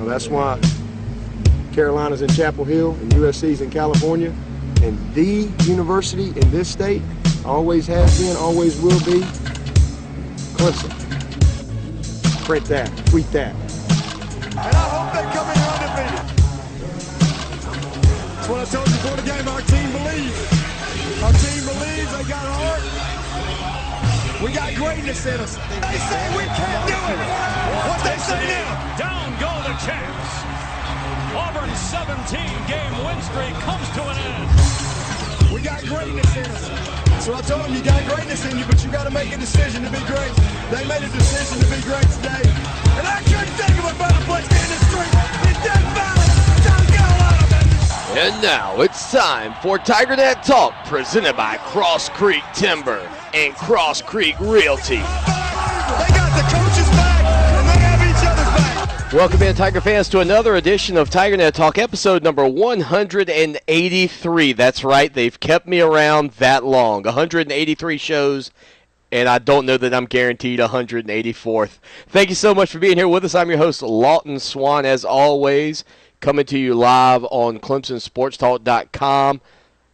that's why Carolina's in Chapel Hill and USC's in California. And the university in this state always has been, always will be, Clemson. Print that, tweet that. And I hope they come in undefeated. That's what I told you before the game. Our team believes. Our team believes. They got heart. We got greatness in us. They say we can't do it. What they say now? Down go the Champs. Auburn's 17-game win streak comes to an end. We got greatness in us. So I told them, you got greatness in you, but you got to make a decision to be great. They made a decision to be great today. And I couldn't think of a better place to end the streak than Death Valley, South Carolina, baby. And now it's time for TigerNet Talk, presented by Cross Creek Timber and Cross Creek Realty. They got the coaches back, and they have each other's back. Welcome in, Tiger fans, to another edition of TigerNet Talk, episode number 183. That's right, they've kept me around that long. 183 shows, and I don't know that I'm guaranteed 184th. Thank you so much for being here with us. I'm your host, Lawton Swan, as always, coming to you live on ClemsonSportsTalk.com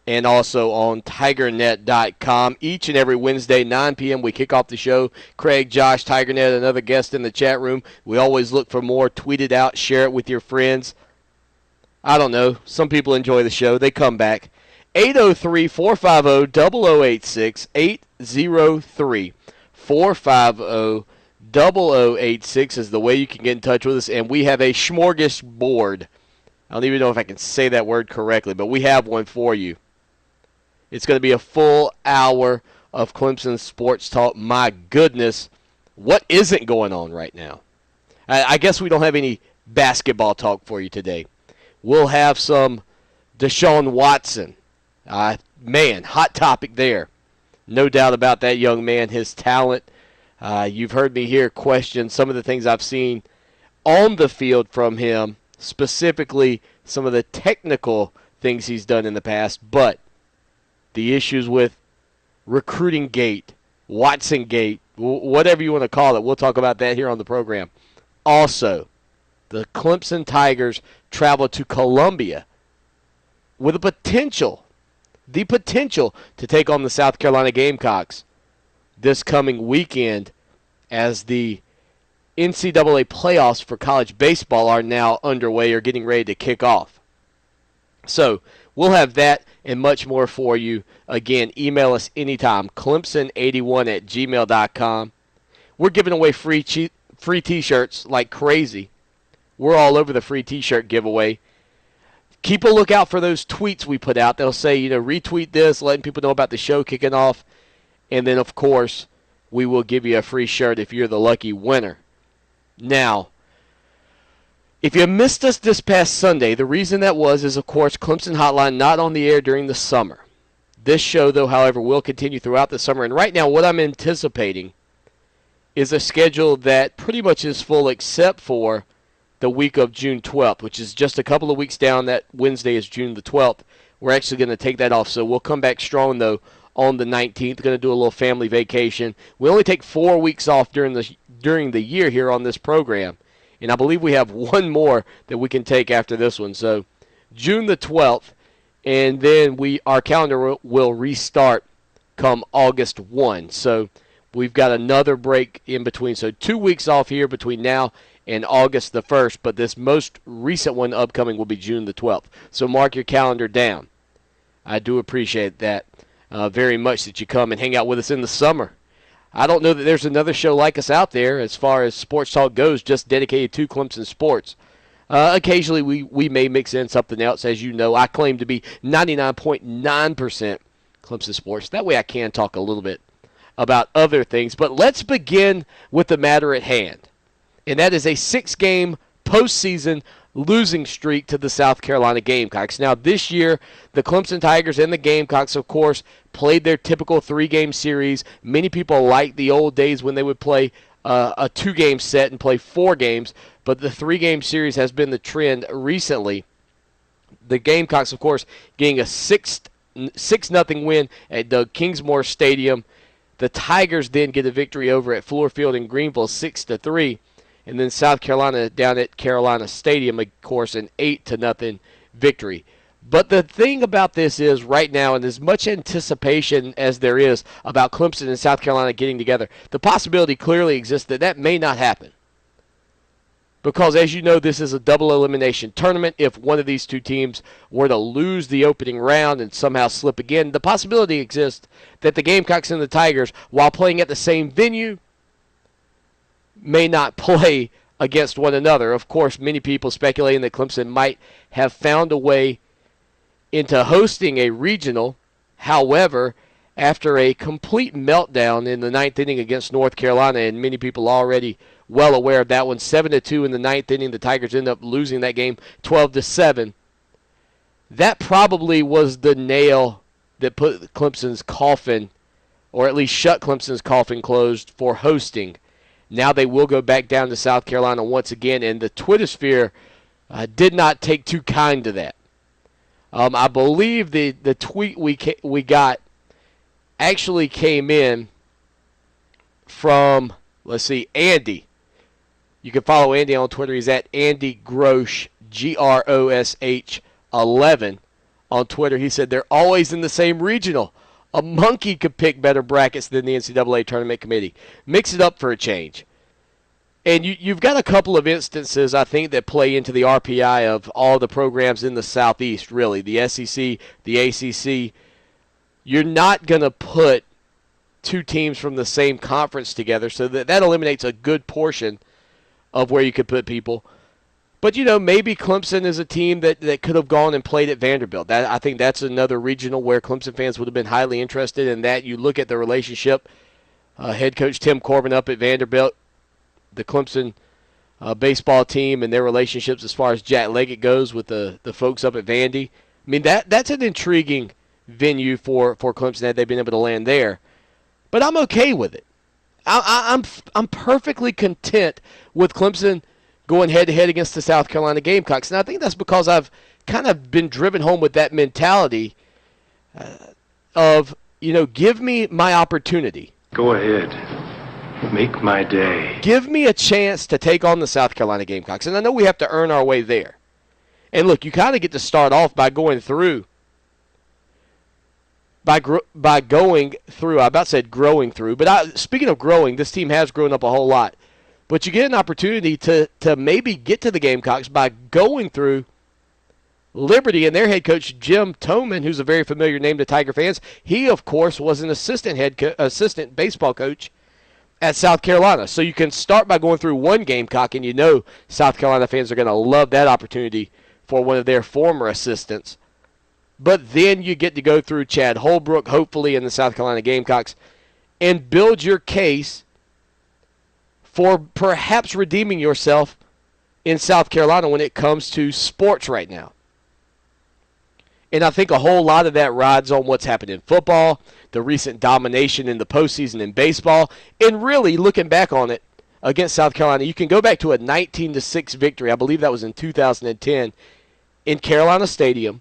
and also on TigerNet.com. Each and every Wednesday, 9 p.m., we kick off the show. Craig, Josh, TigerNet, another guest in the chat room. We always look for more. Tweet it out. Share it with your friends. I don't know. Some people enjoy the show. They come back. 803-450-0086. 803-450-0086 is the way you can get in touch with us. And we have a smorgasbord. I don't even know if I can say that word correctly, but we have one for you. It's going to be a full hour of Clemson sports talk. My goodness, what isn't going on right now? I guess we don't have any basketball talk for you today. We'll have some Deshaun Watson. Man, hot topic there. No doubt about that young man, his talent. You've heard me here question some of the things I've seen on the field from him, specifically some of the technical things he's done in the past, but the issues with recruiting gate, Watson gate, whatever you want to call it, we'll talk about that here on the program. Also, the Clemson Tigers travel to Columbia with the potential to take on the South Carolina Gamecocks this coming weekend, as the NCAA playoffs for college baseball are now underway or getting ready to kick off. So we'll have that and much more for you. Again, email us anytime, clemson81@gmail.com. We're giving away free T-shirts like crazy. We're all over the free T-shirt giveaway. Keep a lookout for those tweets we put out. They'll say, retweet this, letting people know about the show kicking off. And then, of course, we will give you a free shirt if you're the lucky winner. Now, if you missed us this past Sunday, the reason that is, of course, Clemson Hotline not on the air during the summer. This show, though, however, will continue throughout the summer. And right now, what I'm anticipating is a schedule that pretty much is full except for the week of June 12th, which is just a couple of weeks down. That Wednesday is June the 12th. We're actually going to take that off. So we'll come back strong, though, on the 19th. Going to do a little family vacation. We only take 4 weeks off during the year here on this program. And I believe we have one more that we can take after this one. So June the 12th, and then our calendar will restart come August 1. So we've got another break in between. So 2 weeks off here between now and August the 1st. But this most recent one upcoming will be June the 12th. So mark your calendar down. I do appreciate that very much, that you come and hang out with us in the summer. I don't know that there's another show like us out there as far as sports talk goes, just dedicated to Clemson sports. Occasionally we may mix in something else. As you know, I claim to be 99.9% Clemson sports. That way I can talk a little bit about other things. But let's begin with the matter at hand. And that is a 6-game postseason losing streak to the South Carolina Gamecocks. Now, this year, the Clemson Tigers and the Gamecocks, of course, played their typical 3-game series. Many people like the old days when they would play a 2-game set and play 4 games, but the 3-game series has been the trend recently. The Gamecocks, of course, getting a 6-0 win at Doug Kingsmore Stadium. The Tigers then get a victory over at Fluor Field in Greenville, 6-3. and then South Carolina down at Carolina Stadium, of course, an 8-0 victory. But the thing about this is right now, and as much anticipation as there is about Clemson and South Carolina getting together, the possibility clearly exists that that may not happen. Because, as you know, this is a double elimination tournament. If one of these two teams were to lose the opening round and somehow slip again, the possibility exists that the Gamecocks and the Tigers, while playing at the same venue, may not play against one another. Of course, many people speculating that Clemson might have found a way into hosting a regional. However, after a complete meltdown in the ninth inning against North Carolina, and many people already well aware of that one, 7-2 in the ninth inning, the Tigers end up losing that game 12-7. That probably was the nail that put Clemson's coffin, or at least shut Clemson's coffin closed for hosting. Now they will go back down to South Carolina once again, and the Twitter sphere did not take too kind to that. I believe the tweet we got actually came in from, let's see, Andy. You can follow Andy on Twitter. He's at Andy Grosh, Grosh 11 on Twitter. He said they're always in the same regional. A monkey could pick better brackets than the NCAA Tournament Committee. Mix it up for a change. And you've got a couple of instances, I think, that play into the RPI of all the programs in the Southeast, really. The SEC, the ACC. You're not going to put two teams from the same conference together, so that eliminates a good portion of where you could put people. But, maybe Clemson is a team that could have gone and played at Vanderbilt. I think that's another regional where Clemson fans would have been highly interested in that. You look at the relationship, head coach Tim Corbin up at Vanderbilt, the Clemson baseball team and their relationships as far as Jack Leggett goes with the folks up at Vandy. I mean, that's an intriguing venue for Clemson had they been able to land there. But I'm okay with it. I'm perfectly content with Clemson going head-to-head against the South Carolina Gamecocks. And I think that's because I've kind of been driven home with that mentality of, give me my opportunity. Go ahead. Make my day. Give me a chance to take on the South Carolina Gamecocks. And I know we have to earn our way there. And look, you kind of get to start off by going through. By going through, I about said growing through. But speaking of growing, this team has grown up a whole lot. But you get an opportunity to maybe get to the Gamecocks by going through Liberty and their head coach, Jim Toman, who's a very familiar name to Tiger fans. He, of course, was an assistant baseball coach at South Carolina. So you can start by going through one Gamecock, and South Carolina fans are going to love that opportunity for one of their former assistants. But then you get to go through Chad Holbrook, hopefully, in the South Carolina Gamecocks, and build your case for perhaps redeeming yourself in South Carolina when it comes to sports right now. And I think a whole lot of that rides on what's happened in football, the recent domination in the postseason in baseball, and really looking back on it against South Carolina, you can go back to a 19-6 victory. I believe that was in 2010 in Carolina Stadium.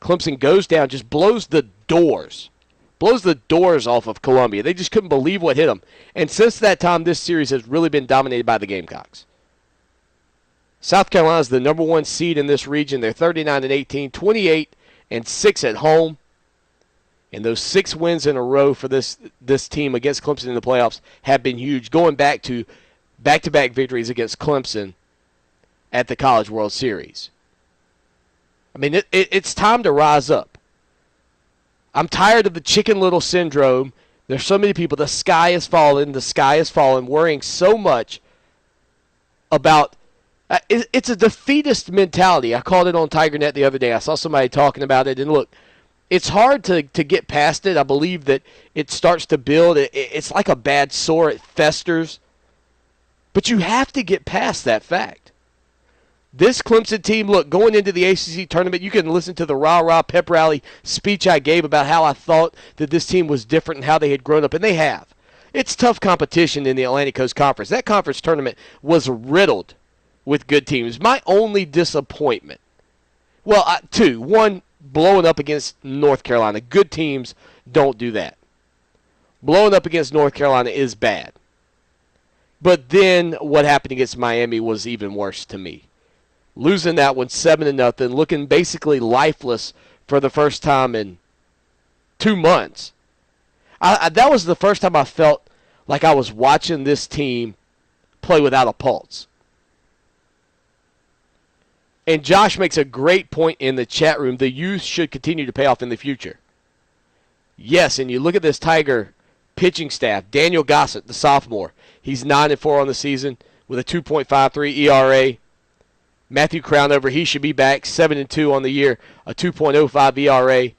Clemson goes down, just blows the doors off of Columbia. They just couldn't believe what hit them. And since that time, this series has really been dominated by the Gamecocks. South Carolina is the number one seed in this region. They're 39-18, 28-6 at home. And those 6 wins in a row for this team against Clemson in the playoffs have been huge, going back to back-to-back victories against Clemson at the College World Series. I mean, it's time to rise up. I'm tired of the Chicken Little syndrome. There's so many people, the sky is falling, worrying so much about it's a defeatist mentality. I called it on TigerNet the other day. I saw somebody talking about it, and look, it's hard to get past it. I believe that it starts to build. It's like a bad sore. It festers. But you have to get past that fact. This Clemson team, look, going into the ACC tournament, you can listen to the rah-rah pep rally speech I gave about how I thought that this team was different and how they had grown up, and they have. It's tough competition in the Atlantic Coast Conference. That conference tournament was riddled with good teams. My only disappointment, well, 2. 1, blowing up against North Carolina. Good teams don't do that. Blowing up against North Carolina is bad. But then what happened against Miami was even worse to me. Losing that one 7-0, looking basically lifeless for the first time in 2 months. That was the first time I felt like I was watching this team play without a pulse. And Josh makes a great point in the chat room. The youth should continue to pay off in the future. Yes, and you look at this Tiger pitching staff. Daniel Gossett, the sophomore. He's 9-4 on the season with a 2.53 ERA. Matthew Crownover, he should be back 7-2 on the year, a 2.05 ERA. And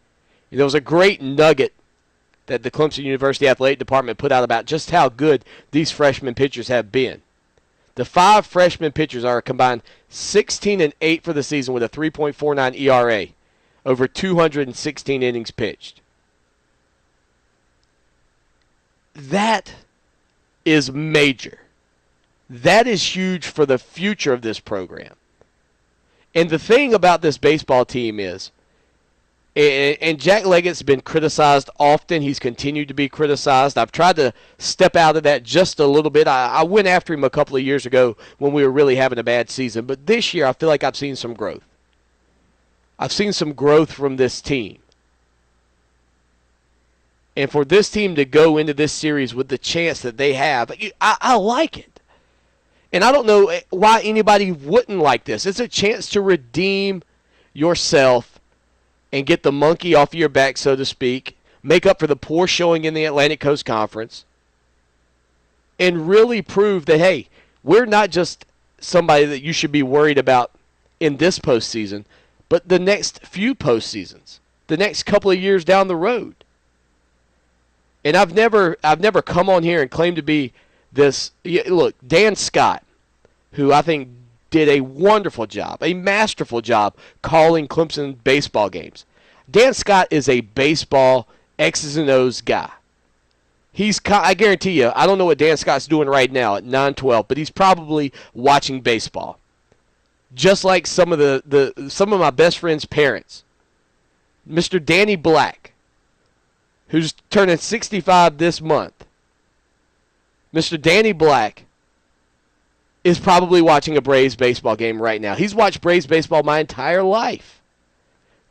there was a great nugget that the Clemson University Athletic Department put out about just how good these freshman pitchers have been. The 5 freshman pitchers are a combined 16-8 for the season with a 3.49 ERA over 216 innings pitched. That is major. That is huge for the future of this program. And the thing about this baseball team is, and Jack Leggett's been criticized often. He's continued to be criticized. I've tried to step out of that just a little bit. I went after him a couple of years ago when we were really having a bad season. But this year I feel like I've seen some growth. I've seen some growth from this team. And for this team to go into this series with the chance that they have, I like it. And I don't know why anybody wouldn't like this. It's a chance to redeem yourself and get the monkey off your back, so to speak, make up for the poor showing in the Atlantic Coast Conference, and really prove that, hey, we're not just somebody that you should be worried about in this postseason, but the next few postseasons, the next couple of years down the road. And I've never come on here and claimed to be this. Look, Dan Scott, who I think did a wonderful job, a masterful job calling Clemson baseball games. Dan Scott is a baseball X's and O's guy. I guarantee you, I don't know what Dan Scott's doing right now at 9-12, but he's probably watching baseball. Just like some of my best friends' parents. Mr. Danny Black, who's turning 65 this month. Mr. Danny Black is probably watching a Braves baseball game right now. He's watched Braves baseball my entire life.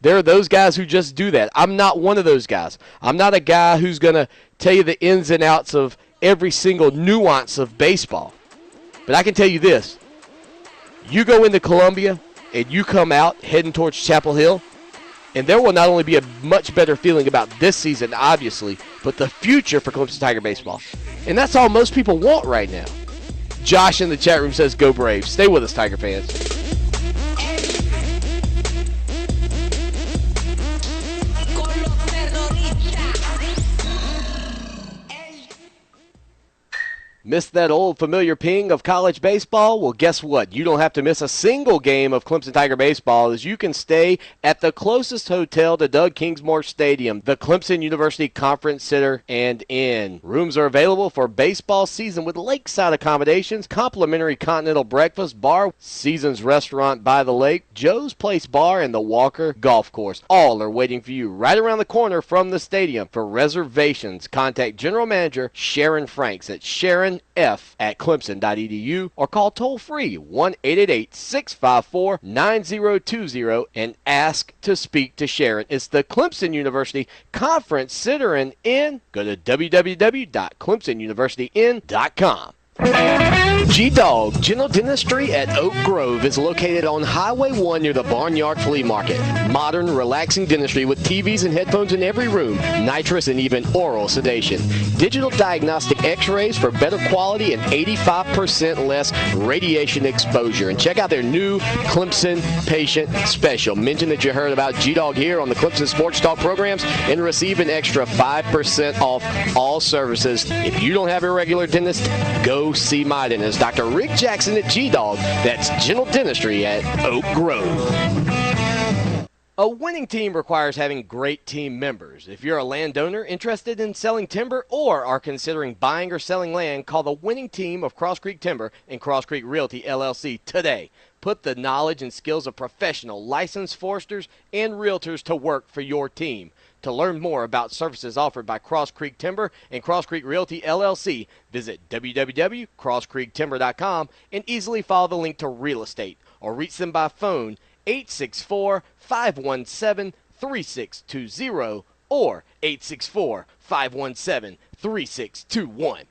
There are those guys who just do that. I'm not one of those guys. I'm not a guy who's going to tell you the ins and outs of every single nuance of baseball. But I can tell you this. You go into Columbia and you come out heading towards Chapel Hill, and there will not only be a much better feeling about this season, obviously, but the future for Clemson Tiger baseball. And that's all most people want right now. Josh in the chat room says, go Braves. Stay with us, Tiger fans. Missed that old familiar ping of college baseball? Well, guess what? You don't have to miss a single game of Clemson Tiger baseball, as you can stay at the closest hotel to Doug Kingsmore Stadium, the Clemson University Conference Center and Inn. Rooms are available for baseball season with lakeside accommodations, complimentary continental breakfast, bar, Seasons Restaurant by the Lake, Joe's Place Bar, and the Walker Golf Course. All are waiting for you right around the corner from the stadium. For reservations, contact General Manager Sharon Franks at sharonf@clemson.edu or call toll-free 1-888-654-9020 and ask to speak to Sharon. It's the Clemson University Conference Center and Inn. Go to www.clemsonuniversityin.com. G-Dog General Dentistry at Oak Grove is located on Highway 1 near the Barnyard Flea Market. Modern, relaxing dentistry with TVs and headphones in every room, nitrous and even oral sedation. Digital diagnostic x-rays for better quality and 85% less radiation exposure. And check out their new Clemson Patient Special. Mention that you heard about G-Dog here on the Clemson Sports Talk programs and receive an extra 5% off all services. If you don't have a regular dentist, go see my dentist, Dr. Rick Jackson at G-Dog. That's General Dentistry at Oak Grove. A winning team requires having great team members. If you're a landowner interested in selling timber or are considering buying or selling land, call the winning team of Cross Creek Timber and Cross Creek Realty, LLC today. Put the knowledge and skills of professional licensed foresters and realtors to work for your team. To learn more about services offered by Cross Creek Timber and Cross Creek Realty, LLC, visit www.crosscreektimber.com and easily follow the link to real estate or reach them by phone 864-517-3620 or 864-517-3621.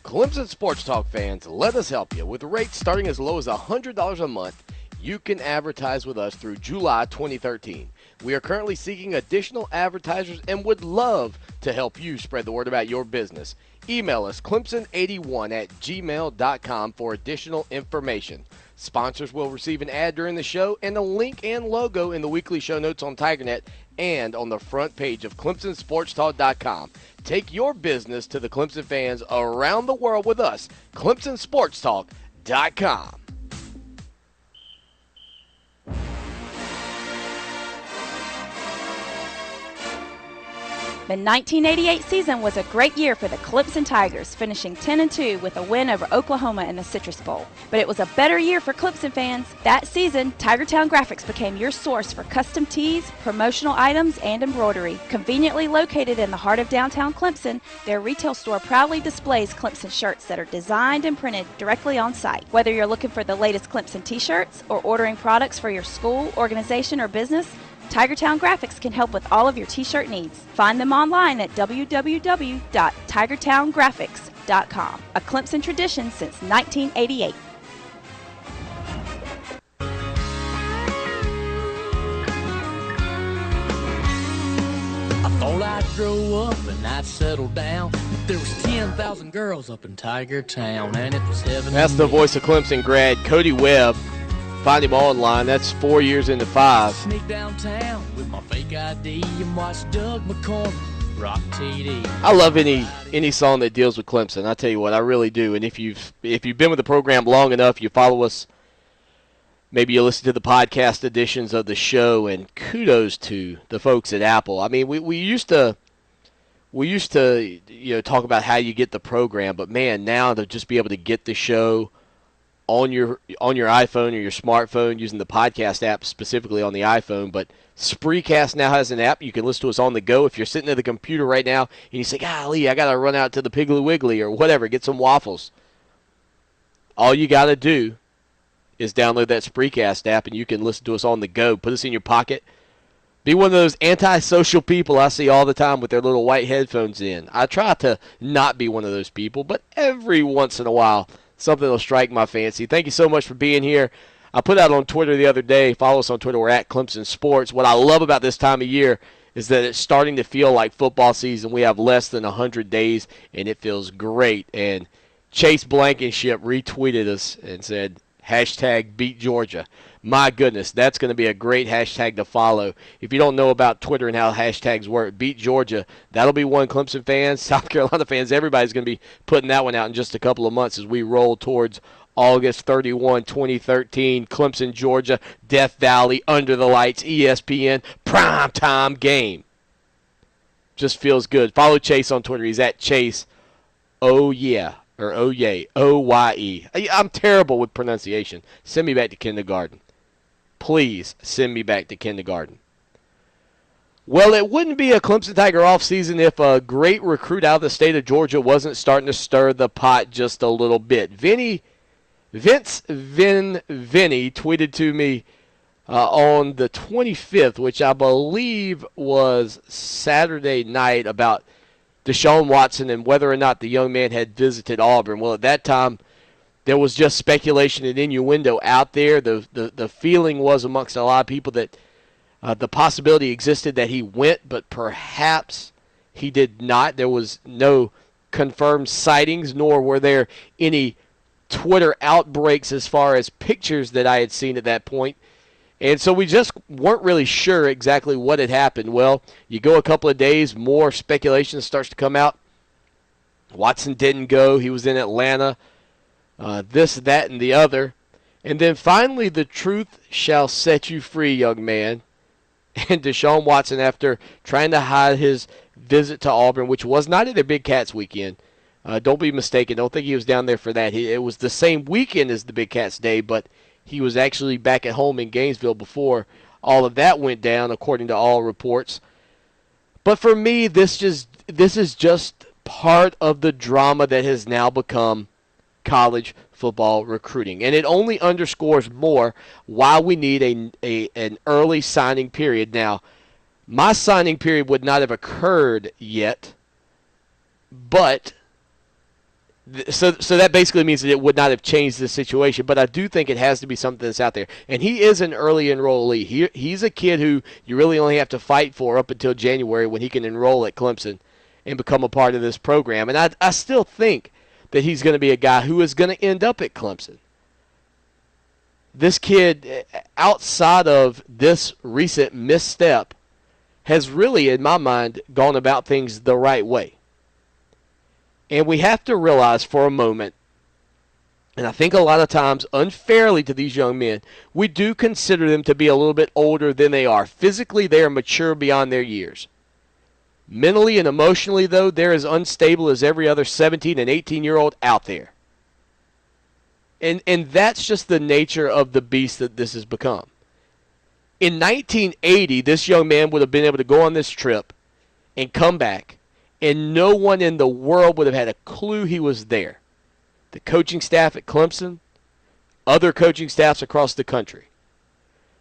Clemson Sports Talk fans, let us help you. With rates starting as low as $100 a month, you can advertise with us through July 2013. We are currently seeking additional advertisers and would love to help you spread the word about your business. Email us clemson81@gmail.com for additional information. Sponsors will receive an ad during the show and a link and logo in the weekly show notes on TigerNet and on the front page of ClemsonSportsTalk.com. Take your business to the Clemson fans around the world with us, ClemsonSportsTalk.com. The 1988 season was a great year for the Clemson Tigers, finishing 10-2 with a win over Oklahoma in the Citrus Bowl. But it was a better year for Clemson fans. That season, Tigertown Graphics became your source for custom tees, promotional items, and embroidery. Conveniently located in the heart of downtown Clemson, their retail store proudly displays Clemson shirts that are designed and printed directly on site. Whether you're looking for the latest Clemson t-shirts or ordering products for your school, organization, or business, Tigertown Graphics can help with all of your t-shirt needs. Find them online at www.tigertowngraphics.com. A Clemson tradition since 1988. I thought I'd grow up and I'd settle down. There was 10,000 girls up in Tiger Town, and it was heaven. That's the voice of Clemson grad, Cody Webb. Find him online. That's 4 years into 5. Sneak downtown with my fake ID and watch Doug McCormick rock TD. I love any song that deals with Clemson. I tell you what, I really do. And if you've been with the program long enough, you follow us. Maybe you listen to the podcast editions of the show. And kudos to the folks at Apple. I mean, we used to talk about how you get the program, but man, now to just be able to get the show on your iPhone or your smartphone using the podcast app, specifically on the iPhone. But Spreecast now has an app. You can listen to us on the go. If you're sitting at the computer right now and you say, golly, I got to run out to the Piggly Wiggly or whatever, get some waffles. All you got to do is download that Spreecast app and you can listen to us on the go. Put us in your pocket. Be one of those antisocial people I see all the time with their little white headphones in. I try to not be one of those people, but every once in a while, something will strike my fancy. Thank you so much for being here. I put out on Twitter the other day, follow us on Twitter, we're at Clemson Sports. What I love about this time of year is that it's starting to feel like football season. We have less than 100 days, and it feels great. And Chase Blankenship retweeted us and said, hashtag beat Georgia. My goodness, that's going to be a great hashtag to follow. If you don't know about Twitter and how hashtags work, beat Georgia, that'll be one. Clemson fans, South Carolina fans, everybody's going to be putting that one out in just a couple of months as we roll towards August 31, 2013, Clemson, Georgia, Death Valley, under the lights, ESPN, primetime game. Just feels good. Follow Chase on Twitter. He's at Chase, oh yeah, or oh yay, O-Y-E. I'm terrible with pronunciation. Send me back to kindergarten. Please send me back to kindergarten. Well, it wouldn't be a Clemson Tiger offseason if a great recruit out of the state of Georgia wasn't starting to stir the pot just a little bit. Vinny tweeted to me on the 25th, which I believe was Saturday night, about Deshaun Watson and whether or not the young man had visited Auburn. Well, at that time, there was just speculation and innuendo out there. The feeling was amongst a lot of people that the possibility existed that he went, but perhaps he did not. There was no confirmed sightings, nor were there any Twitter outbreaks as far as pictures that I had seen at that point. And so we just weren't really sure exactly what had happened. Well, you go a couple of days, more speculation starts to come out. Watson didn't go. He was in Atlanta. This, that, and the other. And then finally, the truth shall set you free, young man. And Deshaun Watson, after trying to hide his visit to Auburn, which was not at a Big Cats weekend, don't be mistaken. Don't think he was down there for that. It was the same weekend as the Big Cats Day, but he was actually back at home in Gainesville before all of that went down, according to all reports. But for me, this is just part of the drama that has now become college football recruiting. And it only underscores more why we need an early signing period. Now, my signing period would not have occurred yet, but so that basically means that it would not have changed the situation. But I do think it has to be something that's out there. And he is an early enrollee. He's a kid who you really only have to fight for up until January when he can enroll at Clemson and become a part of this program. And I still think that he's going to be a guy who is going to end up at Clemson. This kid, outside of this recent misstep, has really, in my mind, gone about things the right way. And we have to realize for a moment, and I think a lot of times unfairly to these young men, we do consider them to be a little bit older than they are. Physically, they are mature beyond their years. Mentally and emotionally, though, they're as unstable as every other 17 and 18-year-old out there. And that's just the nature of the beast that this has become. In 1980, this young man would have been able to go on this trip and come back, and no one in the world would have had a clue he was there. The coaching staff at Clemson, other coaching staffs across the country.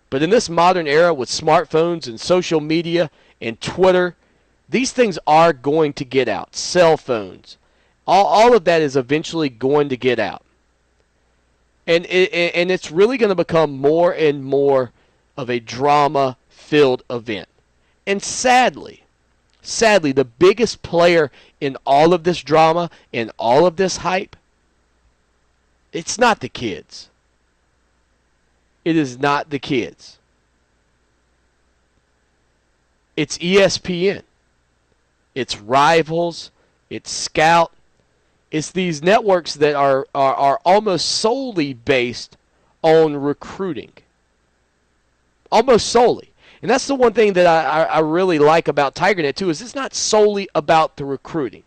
But in this modern era with smartphones and social media and Twitter, these things are going to get out. Cell phones. All of that is eventually going to get out. And it's really going to become more and more of a drama-filled event. And sadly, the biggest player in all of this drama, in all of this hype, it's not the kids. It is not the kids. It's ESPN. It's Rivals. It's Scout. It's these networks that are almost solely based on recruiting. Almost solely. And that's the one thing that I really like about TigerNet, too, is it's not solely about the recruiting.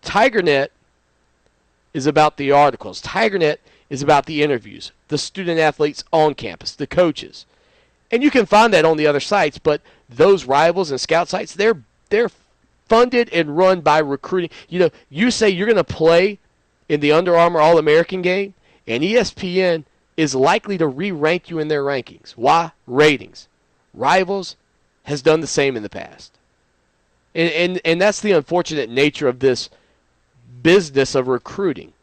TigerNet is about the articles. TigerNet is about the interviews, the student athletes on campus, the coaches. And you can find that on the other sites, but those Rivals and Scout sites, they're funded and run by recruiting. You know, you say you're going to play in the Under Armour All-American game, and ESPN is likely to re-rank you in their rankings. Why? Ratings. Rivals has done the same in the past. And that's the unfortunate nature of this business of recruiting.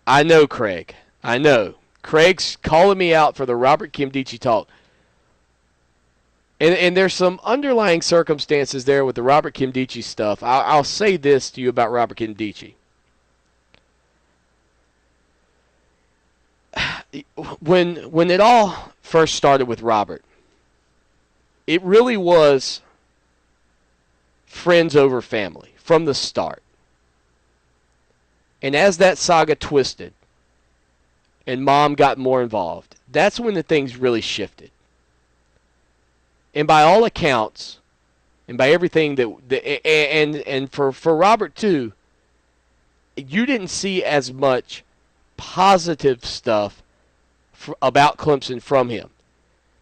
I know, Craig. I know. Craig's calling me out for the Robert Nkemdiche talk. And there's some underlying circumstances there with the Robert Nkemdiche stuff. I'll say this to you about Robert Nkemdiche. When it all first started with Robert, it really was friends over family from the start. And as that saga twisted and Mom got more involved, that's when the things really shifted. And by all accounts, and by everything and for Robert too, you didn't see as much positive stuff about Clemson from him.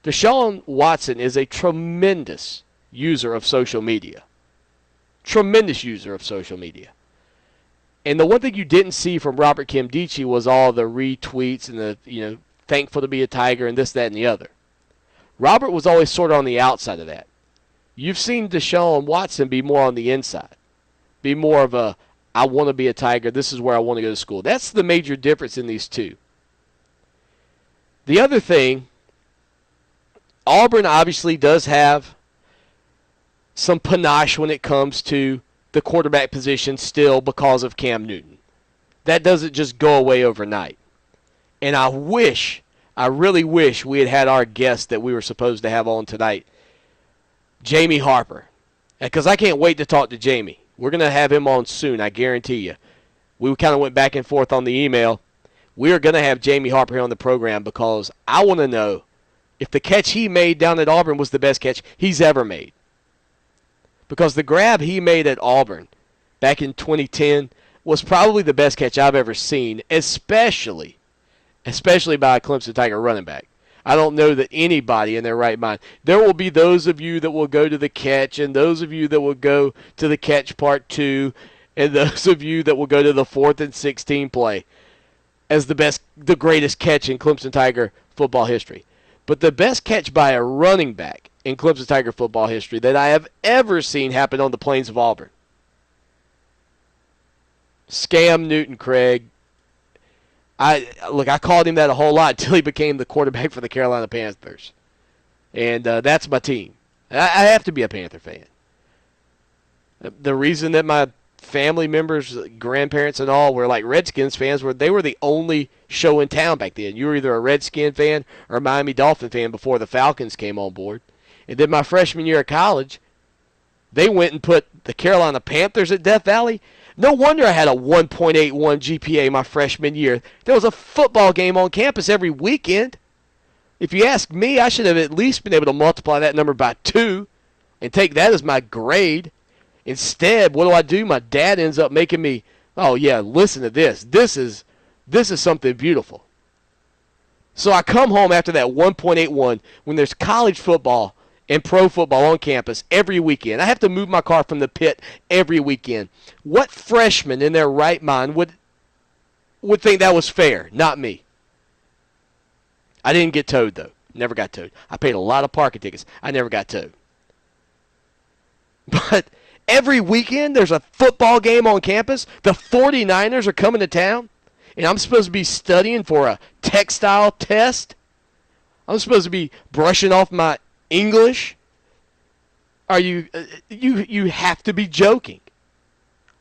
Deshaun Watson is a tremendous user of social media. Tremendous user of social media. And the one thing you didn't see from Robert Nkemdiche was all the retweets and the, thankful to be a Tiger and this, that, and the other. Robert was always sort of on the outside of that. You've seen Deshaun Watson be more on the inside. Be more of a, I want to be a Tiger, this is where I want to go to school. That's the major difference in these two. The other thing, Auburn obviously does have some panache when it comes to the quarterback position still because of Cam Newton. That doesn't just go away overnight. And I really wish we had our guest that we were supposed to have on tonight, Jamie Harper. Because I can't wait to talk to Jamie. We're going to have him on soon, I guarantee you. We kind of went back and forth on the email, we are going to have Jamie Harper here on the program because I want to know if the catch he made down at Auburn was the best catch he's ever made. Because the grab he made at Auburn back in 2010 was probably the best catch I've ever seen, especially by a Clemson Tiger running back. I don't know that anybody in their right mind. There will be those of you that will go to the catch, and those of you that will go to the catch part 2, and those of you that will go to the 4th and 16 play as the greatest catch in Clemson Tiger football history. But the best catch by a running back in Clemson Tiger football history that I have ever seen happen on the plains of Auburn. Scam Newton, Craig. I called him that a whole lot until he became the quarterback for the Carolina Panthers. And that's my team. I have to be a Panther fan. The reason that my family members, grandparents and all were like Redskins fans they were the only show in town back then. You were either a Redskin fan or a Miami Dolphin fan before the Falcons came on board. And then my freshman year of college, they went and put the Carolina Panthers at Death Valley. No wonder I had a 1.81 GPA my freshman year. There was a football game on campus every weekend. If you ask me, I should have at least been able to multiply that number by 2 and take that as my grade. Instead, what do? My dad ends up making me, oh yeah, listen to this. This is something beautiful. So I come home after that 1.81 when there's college football and pro football on campus every weekend. I have to move my car from the pit every weekend. What freshman in their right mind would think that was fair? Not me. I didn't get towed, though. Never got towed. I paid a lot of parking tickets. I never got towed. But every weekend there's a football game on campus. The 49ers are coming to town, and I'm supposed to be studying for a textile test. I'm supposed to be brushing off my English? Are you have to be joking.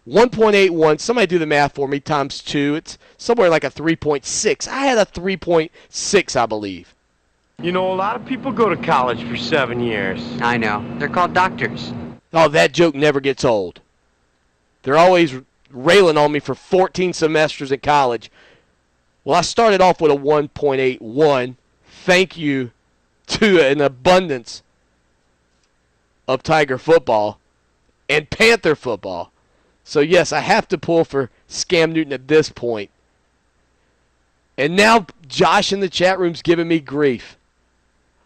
1.81, somebody do the math for me, times 2. It's somewhere like a 3.6. I had a 3.6, I believe. You know, a lot of people go to college for 7 years. I know. They're called doctors. Oh, that joke never gets old. They're always railing on me for 14 semesters at college. Well, I started off with a 1.81. Thank you to an abundance of Tiger football and Panther football. So, yes, I have to pull for Scam Newton at this point. And now Josh in the chat room's giving me grief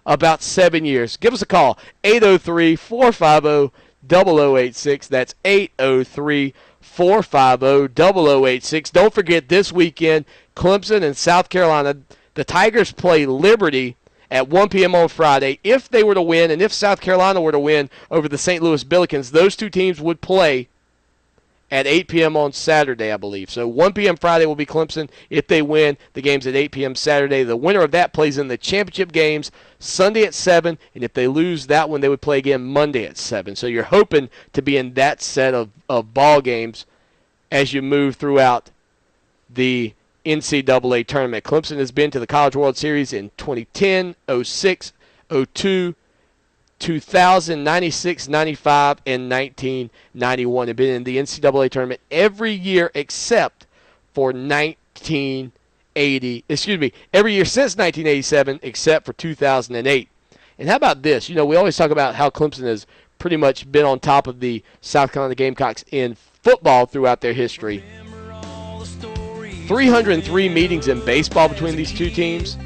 about 7 years. Give us a call, 803-450-0086. That's 803-450-0086. Don't forget, this weekend, Clemson and South Carolina, the Tigers play Liberty at 1 p.m. on Friday. If they were to win, and if South Carolina were to win over the St. Louis Billikens, those two teams would play at 8 p.m. on Saturday, I believe. So 1 p.m. Friday will be Clemson. If they win, the game's at 8 p.m. Saturday. The winner of that plays in the championship games Sunday at 7, and if they lose that one, they would play again Monday at 7. So you're hoping to be in that set of ball games as you move throughout the NCAA tournament. Clemson has been to the College World Series in 2010, 06, 02, 2000, 96, 95, and 1991. They've been in the NCAA tournament every year except for every year since 1987 except for 2008. And how about this? You know, we always talk about how Clemson has pretty much been on top of the South Carolina Gamecocks in football throughout their history. 303 meetings in baseball between these two teams,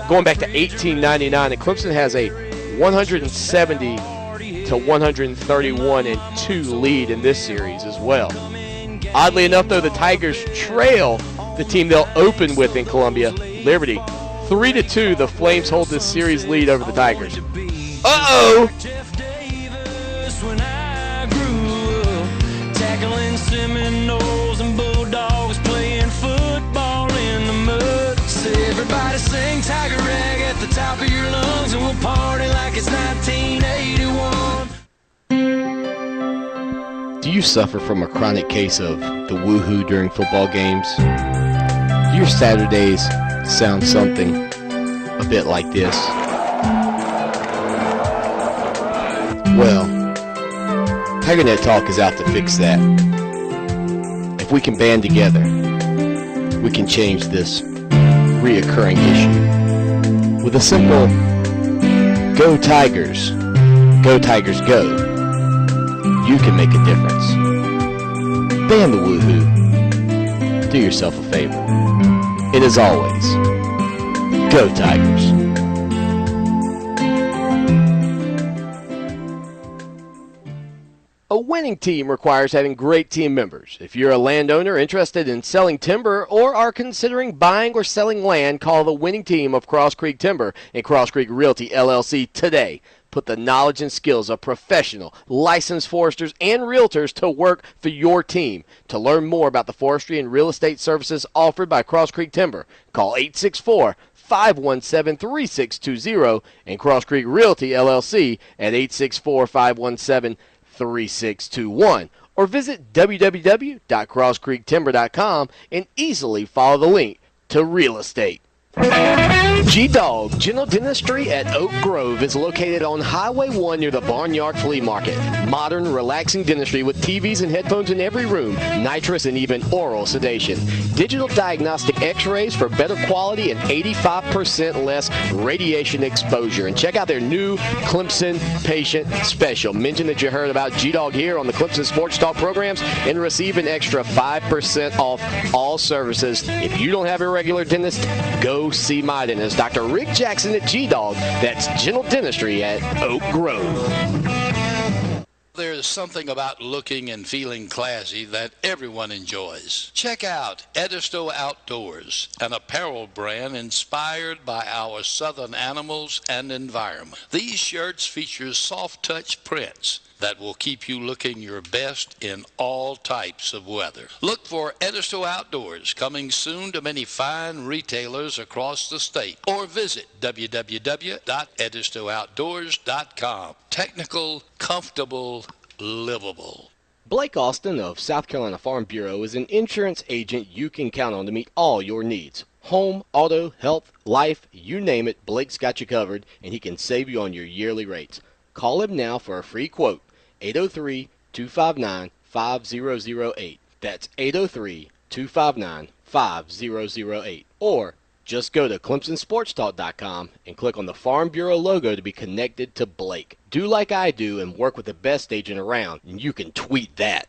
going back to 1899, and Clemson has a 170 to 131-2 lead in this series as well. Oddly enough, though, the Tigers trail the team they'll open with in Columbia, Liberty, 3-2. The Flames hold this series lead over the Tigers. Uh-oh! Tackling Seminoles and Bulldogs, playing football in the mud. So everybody sing Tiger Rag at the top of your lungs, and we'll party like it's 1981. Do you suffer from a chronic case of the woohoo during football games? Do your Saturdays sound something a bit like this? Well, TigerNet Talk is out to fix that. If we can band together, we can change this reoccurring issue. With a simple "Go Tigers, go Tigers go," you can make a difference. Ban the woohoo. Do yourself a favor. It is always, go Tigers. A winning team requires having great team members. If you're a landowner interested in selling timber or are considering buying or selling land, call the winning team of Cross Creek Timber and Cross Creek Realty, LLC today. Put the knowledge and skills of professional, licensed foresters and realtors to work for your team. To learn more about the forestry and real estate services offered by Cross Creek Timber, call 864-517-3620 and Cross Creek Realty, LLC at 864-517-3621. Or visit www.crosscreektimber.com and easily follow the link to real estate. G-Dog General Dentistry at Oak Grove is located on Highway 1 near the Barnyard Flea Market. Modern, relaxing dentistry with TVs and headphones in every room, nitrous and even oral sedation. Digital diagnostic x-rays for better quality and 85% less radiation exposure. And check out their new Clemson Patient Special. Mention that you heard about G-Dog here on the Clemson Sports Talk programs and receive an extra 5% off all services. If you don't have a regular dentist, go see my dentist, Dr. Rick Jackson at G-Dog. That's General Dentistry at Oak Grove. There's something about looking and feeling classy that everyone enjoys. Check out Edisto Outdoors, an apparel brand inspired by our southern animals and environment. These shirts feature soft-touch prints that will keep you looking your best in all types of weather. Look for Edisto Outdoors, coming soon to many fine retailers across the state, or visit www.edistooutdoors.com. Technical, comfortable, livable. Blake Austin of South Carolina Farm Bureau is an insurance agent you can count on to meet all your needs. Home, auto, health, life, you name it, Blake's got you covered, and he can save you on your yearly rates. Call him now for a free quote. 803-259-5008. That's 803-259-5008. Or just go to ClemsonSportsTalk.com and click on the Farm Bureau logo to be connected to Blake. Do like I do and work with the best agent around, and you can tweet that.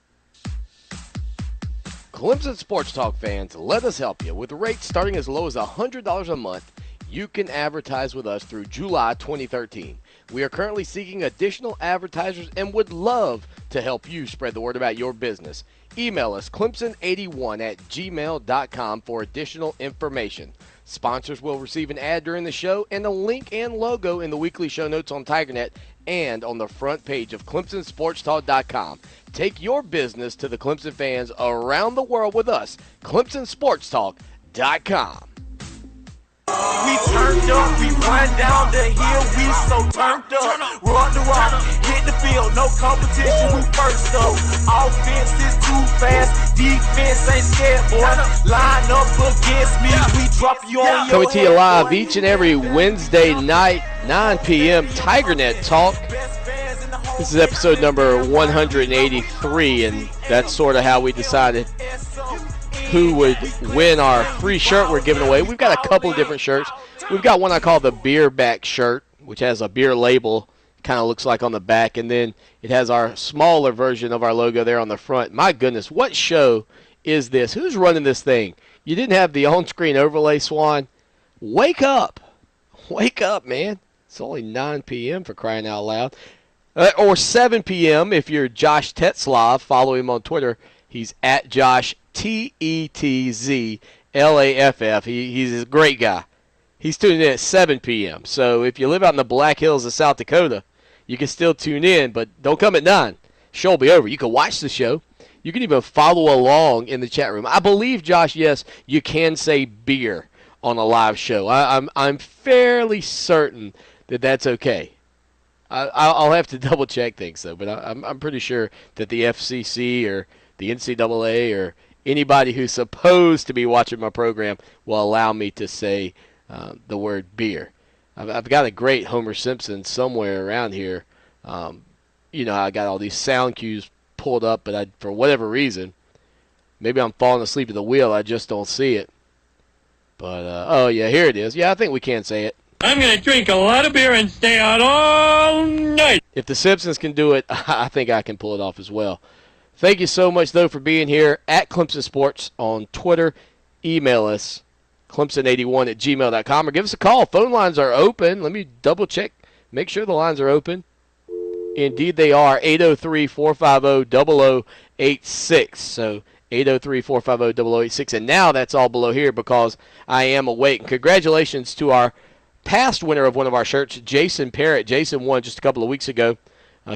Clemson Sports Talk fans, let us help you. With rates starting as low as $100 a month, you can advertise with us through July 2013. We are currently seeking additional advertisers and would love to help you spread the word about your business. Email us clemson81@gmail.com for additional information. Sponsors will receive an ad during the show and a link and logo in the weekly show notes on TigerNet and on the front page of ClemsonSportsTalk.com. Take your business to the Clemson fans around the world with us, ClemsonSportsTalk.com. We turned up, we run down the hill, we so turned up. Run the rock, hit the field, no competition, we first up. Offense is too fast, defense ain't scared, boy. Line up against me, we drop you on your Coming to you live each and every Wednesday night, 9 p.m. TigerNet Talk. This is episode number 183, and that's sort of how we decided who would win our free shirt we're giving away. We've got a couple of different shirts. We've got one I call the beer back shirt, which has a beer label, kind of looks like on the back, and then it has our smaller version of our logo there on the front. My goodness, what show is this? Who's running this thing? You didn't have the on-screen overlay, Swan. Wake up. Wake up, man. It's only 9 p.m. for crying out loud. Or 7 p.m. if you're Josh Tetzlaff. Follow him on Twitter. He's at Josh Tetzlaff. He's a great guy. He's tuning in at 7 p.m. So if you live out in the Black Hills of South Dakota, you can still tune in, but don't come at 9. Show will be over. You can watch the show. You can even follow along in the chat room. I believe, Josh, yes, you can say beer on a live show. I'm fairly certain that that's okay. I'll have to double check things though, but I'm pretty sure that the FCC or the NCAA or anybody who's supposed to be watching my program will allow me to say the word beer. I've got a great Homer Simpson somewhere around here. I got all these sound cues pulled up, but for whatever reason, maybe I'm falling asleep at the wheel. I just don't see it. But, oh, yeah, here it is. Yeah, I think we can say it. I'm going to drink a lot of beer and stay out all night. If the Simpsons can do it, I think I can pull it off as well. Thank you so much, though, for being here at Clemson Sports on Twitter. Email us, clemson81@gmail.com, or give us a call. Phone lines are open. Let me double-check, make sure the lines are open. Indeed, they are. 803-450-0086. So 803-450-0086. And now that's all below here because I am awake. And congratulations to our past winner of one of our shirts, Jason Parrott. Jason won just a couple of weeks ago.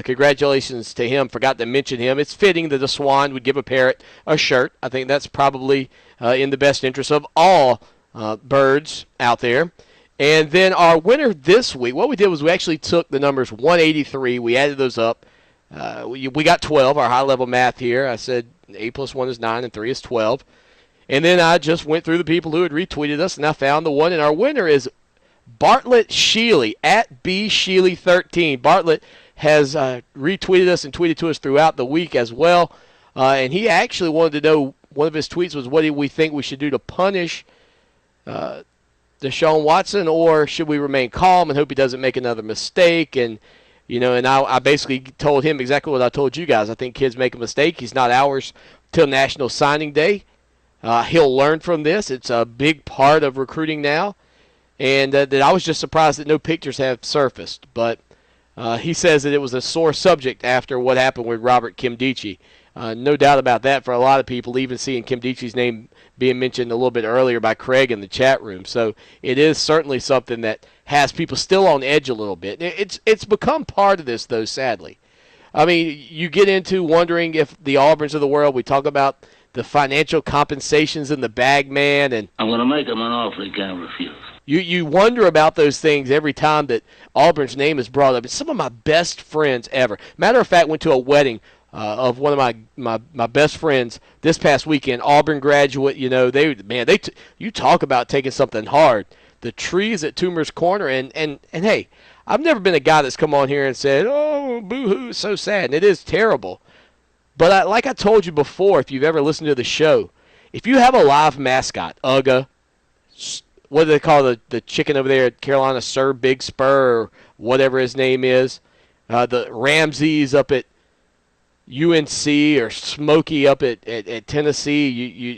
Congratulations to him. Forgot to mention him. It's fitting that the Swan would give a Parrott a shirt. I think that's probably in the best interest of all birds out there. And then our winner this week, what we did was we actually took the numbers 183. We added those up. We got 12, our high-level math here. I said 8 plus 1 is 9 and 3 is 12. And then I just went through the people who had retweeted us, and I found the one. And our winner is Bartlett Sheely, at BSheely13. Bartlett has retweeted us and tweeted to us throughout the week as well. And he actually wanted to know, one of his tweets was, what do we think we should do to punish Deshaun Watson, or should we remain calm and hope he doesn't make another mistake? And, you know, and I basically told him exactly what I told you guys. I think kids make a mistake. He's not ours till National Signing Day. He'll learn from this. It's a big part of recruiting now. And that I was just surprised that no pictures have surfaced. But he says that it was a sore subject after what happened with Robert Kimdichie. No doubt about that for a lot of people, even seeing Kimdichie's name being mentioned a little bit earlier by Craig in the chat room. So it is certainly something that has people still on edge a little bit. It's become part of this, though, sadly. I mean, you get into wondering if the Auburns of the world, we talk about the financial compensations and the bag man. And I'm going to make him an offer he can't refuse. You wonder about those things every time that Auburn's name is brought up. It's some of my best friends ever. Matter of fact, went to a wedding of one of my best friends this past weekend. Auburn graduate, you know, you talk about taking something hard. The trees at Toomer's Corner, and hey, I've never been a guy that's come on here and said, "Oh, boo-hoo, it's so sad," and it is terrible. But like I told you before, if you've ever listened to the show, if you have a live mascot, Uga, what do they call the chicken over there at Carolina, Sir Big Spur, or whatever his name is, the Ramses up at UNC, or Smokey up at Tennessee.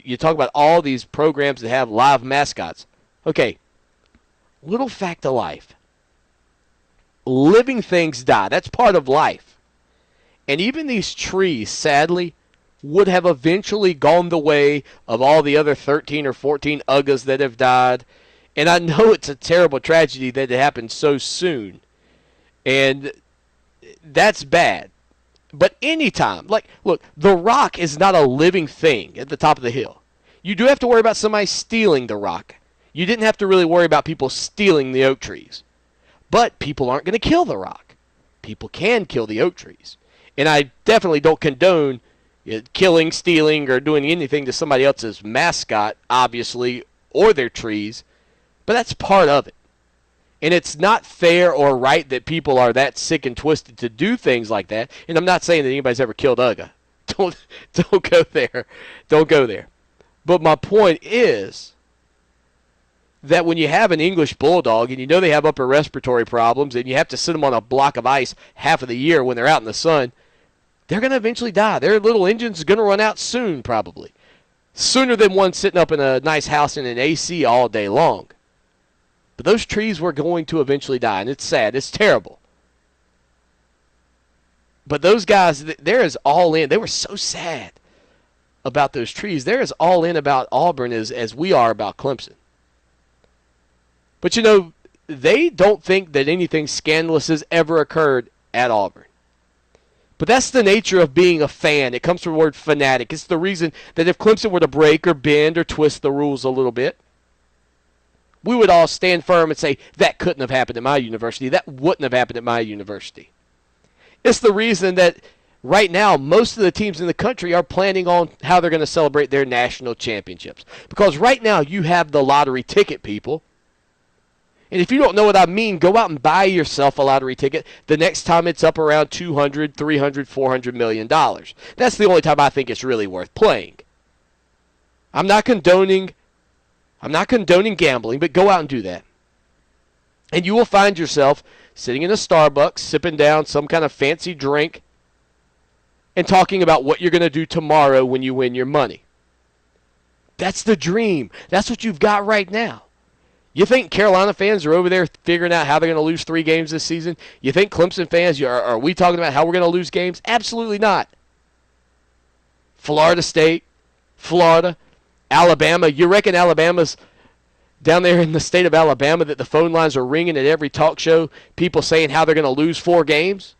You talk about all these programs that have live mascots. Okay, little fact of life. Living things die. That's part of life. And even these trees, sadly, would have eventually gone the way of all the other 13 or 14 Uggas that have died. And I know it's a terrible tragedy that it happened so soon. And that's bad. But anytime, look, the rock is not a living thing at the top of the hill. You do have to worry about somebody stealing the rock. You didn't have to really worry about people stealing the oak trees. But people aren't going to kill the rock. People can kill the oak trees. And I definitely don't condone killing, stealing, or doing anything to somebody else's mascot, obviously, or their trees. But that's part of it. And it's not fair or right that people are that sick and twisted to do things like that. And I'm not saying that anybody's ever killed Uga. Don't go there. Don't go there. But my point is that when you have an English bulldog and you know they have upper respiratory problems and you have to sit them on a block of ice half of the year when they're out in the sun, they're going to eventually die. Their little engine's going to run out soon, probably. Sooner than one sitting up in a nice house in an AC all day long. But those trees were going to eventually die, and it's sad. It's terrible. But those guys, they're as all in. They were so sad about those trees. They're as all in about Auburn as we are about Clemson. But, you know, they don't think that anything scandalous has ever occurred at Auburn. But that's the nature of being a fan. It comes from the word fanatic. It's the reason that if Clemson were to break or bend or twist the rules a little bit, we would all stand firm and say, that couldn't have happened at my university. That wouldn't have happened at my university. It's the reason that right now most of the teams in the country are planning on how they're going to celebrate their national championships. Because right now you have the lottery ticket people. And if you don't know what I mean, go out and buy yourself a lottery ticket the next time it's up around $200, $300, $400 million. That's the only time I think it's really worth playing. I'm not condoning I'm not condoning gambling, but go out and do that. And you will find yourself sitting in a Starbucks, sipping down some kind of fancy drink, and talking about what you're going to do tomorrow when you win your money. That's the dream. That's what you've got right now. You think Carolina fans are over there figuring out how they're going to lose 3 games this season? You think Clemson fans, are we talking about how we're going to lose games? Absolutely not. Florida State, Florida, Alabama. You reckon Alabama's down there in the state of Alabama that the phone lines are ringing at every talk show, people saying how they're going to lose 4 games?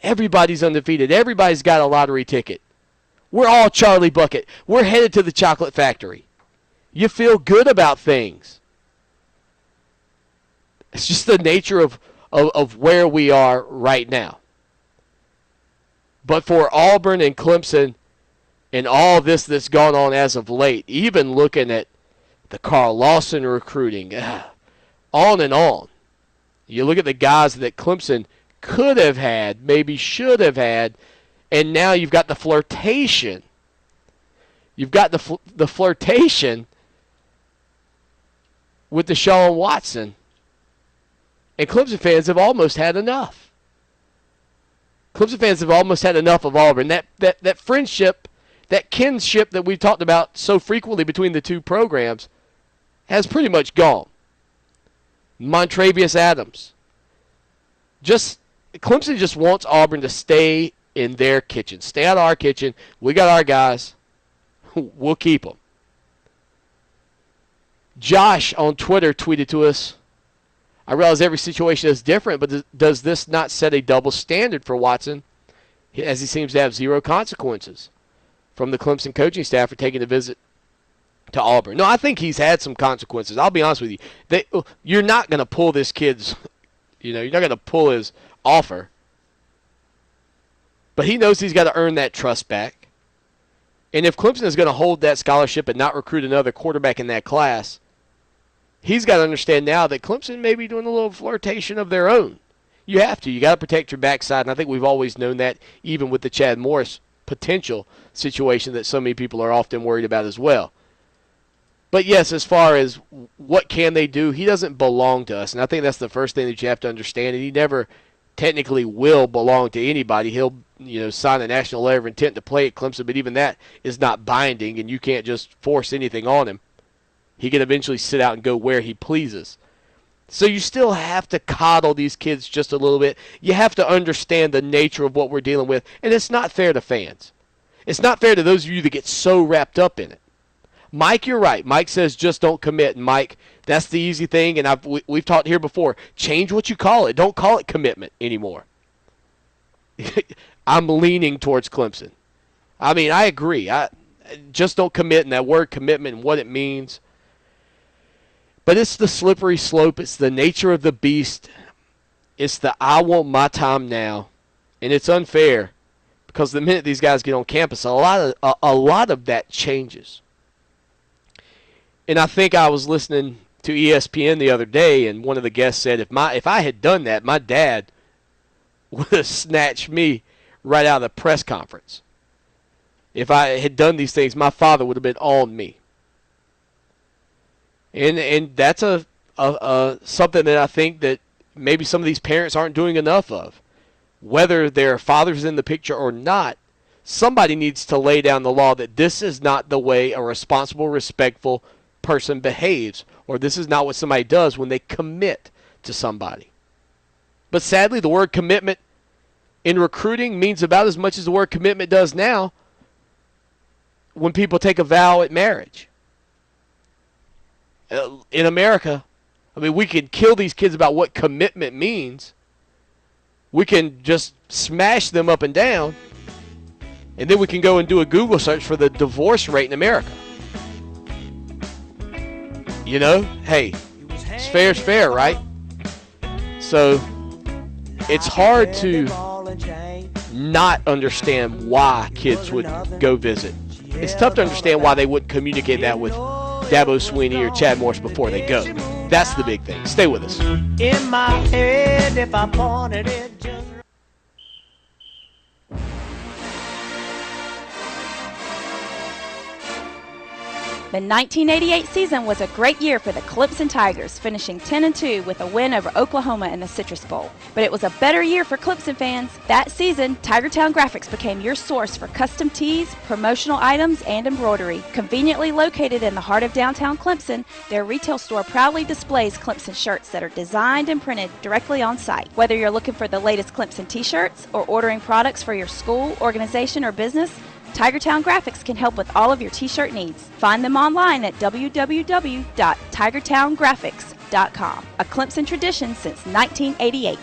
Everybody's undefeated. Everybody's got a lottery ticket. We're all Charlie Bucket. We're headed to the chocolate factory. You feel good about things. It's just the nature of where we are right now. But for Auburn and Clemson and all this that's gone on as of late, even looking at the Carl Lawson recruiting, on and on. You look at the guys that Clemson could have had, maybe should have had, and now you've got the flirtation. You've got the flirtation with Deshaun Watson. And Clemson fans have almost had enough. Clemson fans have almost had enough of Auburn. That friendship, that kinship that we've talked about so frequently between the two programs has pretty much gone. Montravius Adams. Clemson just wants Auburn to stay in their kitchen. Stay out of our kitchen. We got our guys. We'll keep them. Josh on Twitter tweeted to us, I realize every situation is different, but does this not set a double standard for Watson, as he seems to have 0 consequences from the Clemson coaching staff for taking a visit to Auburn? No, I think he's had some consequences. I'll be honest with you. You're not going to pull this kid's, you're not going to pull his offer. But he knows he's got to earn that trust back. And if Clemson is going to hold that scholarship and not recruit another quarterback in that class, he's got to understand now that Clemson may be doing a little flirtation of their own. You have to. You got to protect your backside, and I think we've always known that, even with the Chad Morris potential situation that so many people are often worried about as well. But yes, as far as what can they do, he doesn't belong to us, and I think that's the first thing that you have to understand. And he never technically will belong to anybody. He'll, sign a national letter of intent to play at Clemson, but even that is not binding, and you can't just force anything on him. He can eventually sit out and go where he pleases. So you still have to coddle these kids just a little bit. You have to understand the nature of what we're dealing with, and it's not fair to fans. It's not fair to those of you that get so wrapped up in it. Mike, you're right. Mike says just don't commit, and Mike, that's the easy thing, and we've talked here before. Change what you call it. Don't call it commitment anymore. I'm leaning towards Clemson. I mean, I agree. I just don't commit, and that word commitment and what it means. But it's the slippery slope. It's the nature of the beast. It's the I want my time now. And it's unfair because the minute these guys get on campus, a lot of that changes. And I think I was listening to ESPN the other day, and one of the guests said, if I had done that, my dad would have snatched me right out of the press conference. If I had done these things, my father would have been on me. And that's a something that I think that maybe some of these parents aren't doing enough of. Whether their father's in the picture or not, somebody needs to lay down the law that this is not the way a responsible, respectful person behaves, or this is not what somebody does when they commit to somebody. But sadly, the word commitment in recruiting means about as much as the word commitment does now when people take a vow at marriage. In America, I mean, we can kill these kids about what commitment means. We can just smash them up and down, and then we can go and do a Google search for the divorce rate in America. Hey, it's fair, right? So it's hard to not understand why kids would go visit. It's tough to understand why they wouldn't communicate that with Dabo Swinney or Chad Morris before they go. That's the big thing. Stay with us. In my head, if I pointed it just The The 1988 season was a great year for the Clemson Tigers, finishing 10-2 with a win over Oklahoma in the Citrus Bowl. But it was a better year for Clemson fans. That season, Tigertown Graphics became your source for custom tees, promotional items, and embroidery. Conveniently located in the heart of downtown Clemson, their retail store proudly displays Clemson shirts that are designed and printed directly on site. Whether you're looking for the latest Clemson t-shirts or ordering products for your school, organization, or business, Tigertown Graphics can help with all of your t-shirt needs. Find them online at www.tigertowngraphics.com. A Clemson tradition since 1988.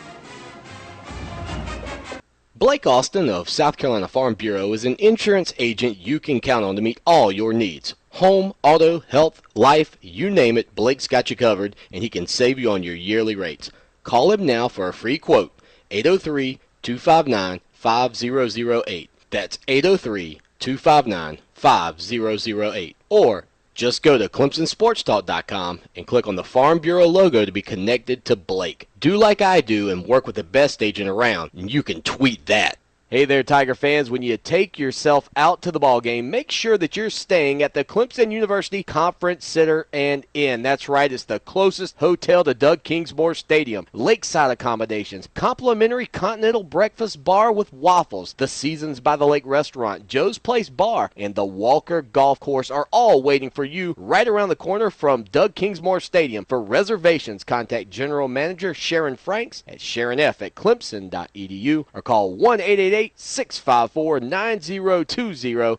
Blake Austin of South Carolina Farm Bureau is an insurance agent you can count on to meet all your needs. Home, auto, health, life, you name it, Blake's got you covered, and he can save you on your yearly rates. Call him now for a free quote, 803-259-5008. That's 803-259-5008. Or just go to ClemsonSportsTalk.com and click on the Farm Bureau logo to be connected to Blake. Do like I do and work with the best agent around, and you can tweet that. Hey there, Tiger fans. When you take yourself out to the ball game, make sure that you're staying at the Clemson University Conference Center and Inn. That's right, it's the closest hotel to Doug Kingsmore Stadium. Lakeside accommodations, complimentary continental breakfast bar with waffles, the Seasons by the Lake restaurant, Joe's Place Bar, and the Walker Golf Course are all waiting for you right around the corner from Doug Kingsmore Stadium. For reservations, contact General Manager Sharon Franks at sharonf@clemson.edu or call 1-888-654-9020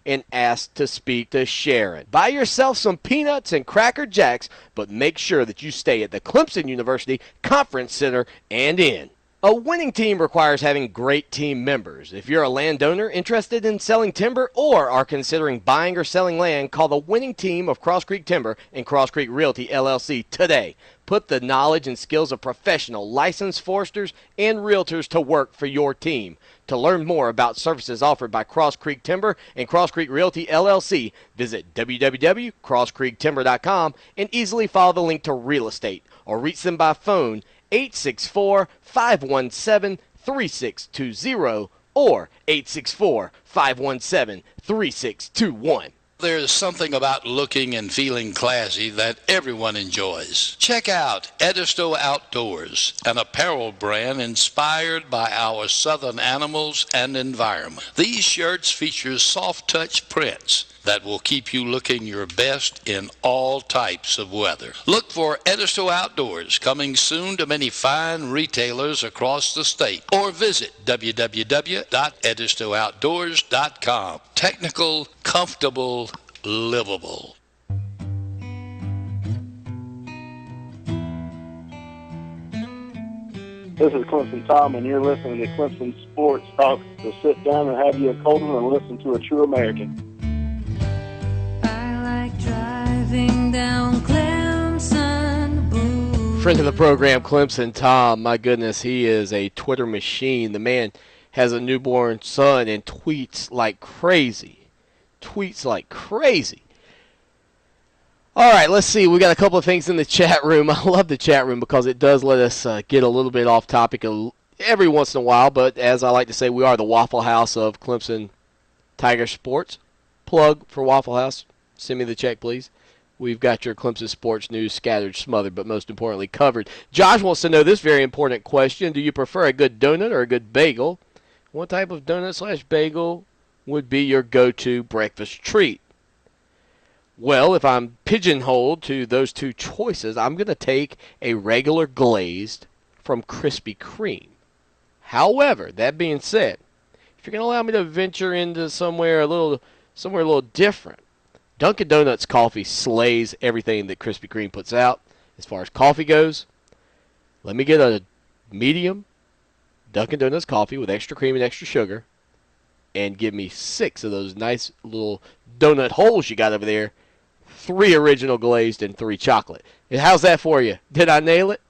and ask to speak to Sharon. Buy yourself some peanuts and Cracker Jacks, but make sure that you stay at the Clemson University Conference Center and Inn. A winning team requires having great team members. If you're a landowner interested in selling timber or are considering buying or selling land, call the winning team of Cross Creek Timber and Cross Creek Realty, LLC today. Put the knowledge and skills of professional licensed foresters and realtors to work for your team. To learn more about services offered by Cross Creek Timber and Cross Creek Realty, LLC, visit www.crosscreektimber.com and easily follow the link to real estate or reach them by phone 864-517-3620 or 864-517-3621. There's something about looking and feeling classy that everyone enjoys. Check out Edisto Outdoors, an apparel brand inspired by our southern animals and environment. These shirts feature soft-touch prints that will keep you looking your best in all types of weather. Look for Edisto Outdoors, coming soon to many fine retailers across the state, or visit www.edistooutdoors.com. Technical, comfortable, livable. This is Clemson Tom, and you're listening to Clemson Sports Talk. So sit down and have you a cold one and listen to a true American. Down Clemson Blue. Friend of the program, Clemson Tom. My goodness, he is a Twitter machine. The man has a newborn son and tweets like crazy. Tweets like crazy. All right, let's see. We got a couple of things in the chat room. I love the chat room because it does let us get a little bit off topic every once in a while. But as I like to say, we are the Waffle House of Clemson Tiger Sports. Plug for Waffle House. Send me the check, please. We've got your Clemson sports news scattered, smothered, but most importantly covered. Josh wants to know this very important question. Do you prefer a good donut or a good bagel? What type of donut/bagel would be your go-to breakfast treat? Well, if I'm pigeonholed to those two choices, I'm going to take a regular glazed from Krispy Kreme. However, that being said, if you're going to allow me to venture into somewhere a little different, Dunkin' Donuts coffee slays everything that Krispy Kreme puts out. As far as coffee goes, let me get a medium Dunkin' Donuts coffee with extra cream and extra sugar and give me 6 of those nice little donut holes you got over there, 3 original glazed and 3 chocolate. And how's that for you? Did I nail it?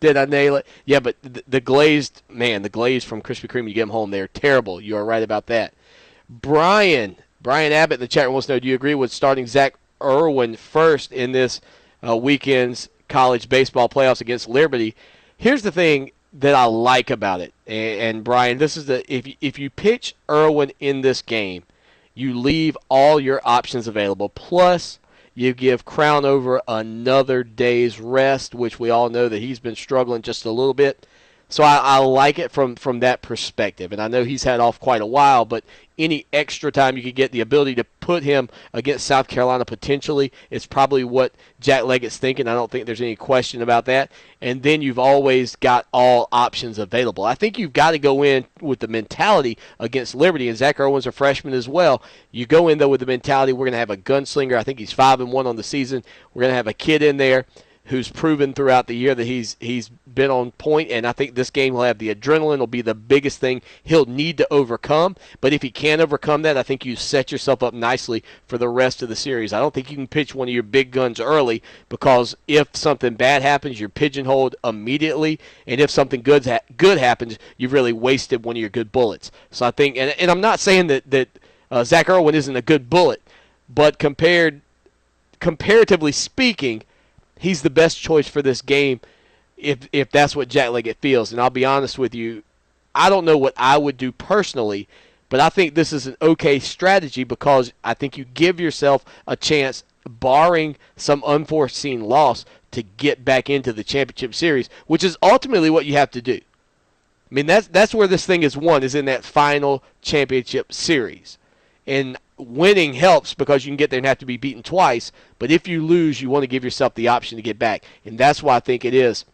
Yeah, but the glazed, man, the glazed from Krispy Kreme, you get them home, they're terrible. You are right about that. Brian Abbott in the chat room wants to know, do you agree with starting Zach Irwin first in this weekend's college baseball playoffs against Liberty? Here's the thing that I like about it, and Brian, this is if you pitch Irwin in this game, you leave all your options available. Plus, You give Crown over another day's rest, which we all know that he's been struggling just a little bit. So I like it from that perspective. And I know he's had off quite a while, but any extra time you could get, the ability to put him against South Carolina potentially is probably what Jack Leggett's thinking. I don't think there's any question about that. And then you've always got all options available. I think you've got to go in with the mentality against Liberty, and Zach Irwin's a freshman as well. You go in, though, with the mentality, we're going to have a gunslinger. I think he's 5-1 on the season. We're going to have a kid in there who's proven throughout the year that he's been on point, and I think this game will have the adrenaline will be the biggest thing he'll need to overcome. But if he can overcome that, I think you set yourself up nicely for the rest of the series. I don't think you can pitch one of your big guns early, because if something bad happens, you're pigeonholed immediately, and if something good happens, you've really wasted one of your good bullets. So I think, and I'm not saying that Zach Irwin isn't a good bullet, but comparatively speaking, he's the best choice for this game if that's what Jack Leggett feels. And I'll be honest with you, I don't know what I would do personally, but I think this is an okay strategy, because I think you give yourself a chance, barring some unforeseen loss, to get back into the championship series, which is ultimately what you have to do. I mean, that's where this thing is won, is in that final championship series. And winning helps because you can get there and have to be beaten twice. But if you lose, you want to give yourself the option to get back. And that's why I think it is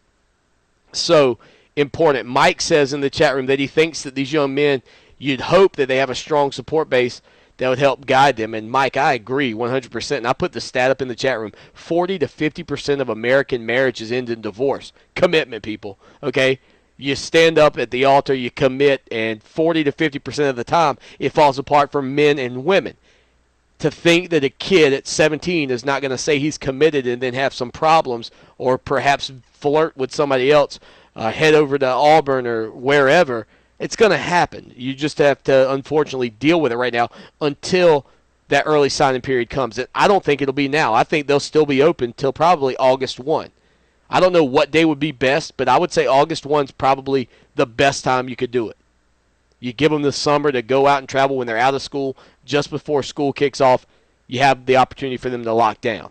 so important. Mike says in the chat room that he thinks that these young men, you'd hope that they have a strong support base that would help guide them. And, Mike, I agree 100%. And I put the stat up in the chat room. 40 to 50% of American marriages end in divorce. Commitment, people, okay? You stand up at the altar, you commit, and 40 to 50% of the time it falls apart for men and women. To think that a kid at 17 is not going to say he's committed and then have some problems, or perhaps flirt with somebody else, head over to Auburn or wherever, it's going to happen. You just have to, unfortunately, deal with it right now until that early signing period comes. And I don't think it'll be now. I think they'll still be open till probably August 1. I don't know what day would be best, but I would say August 1's probably the best time you could do it. You give them the summer to go out and travel when they're out of school. Just before school kicks off, you have the opportunity for them to lock down.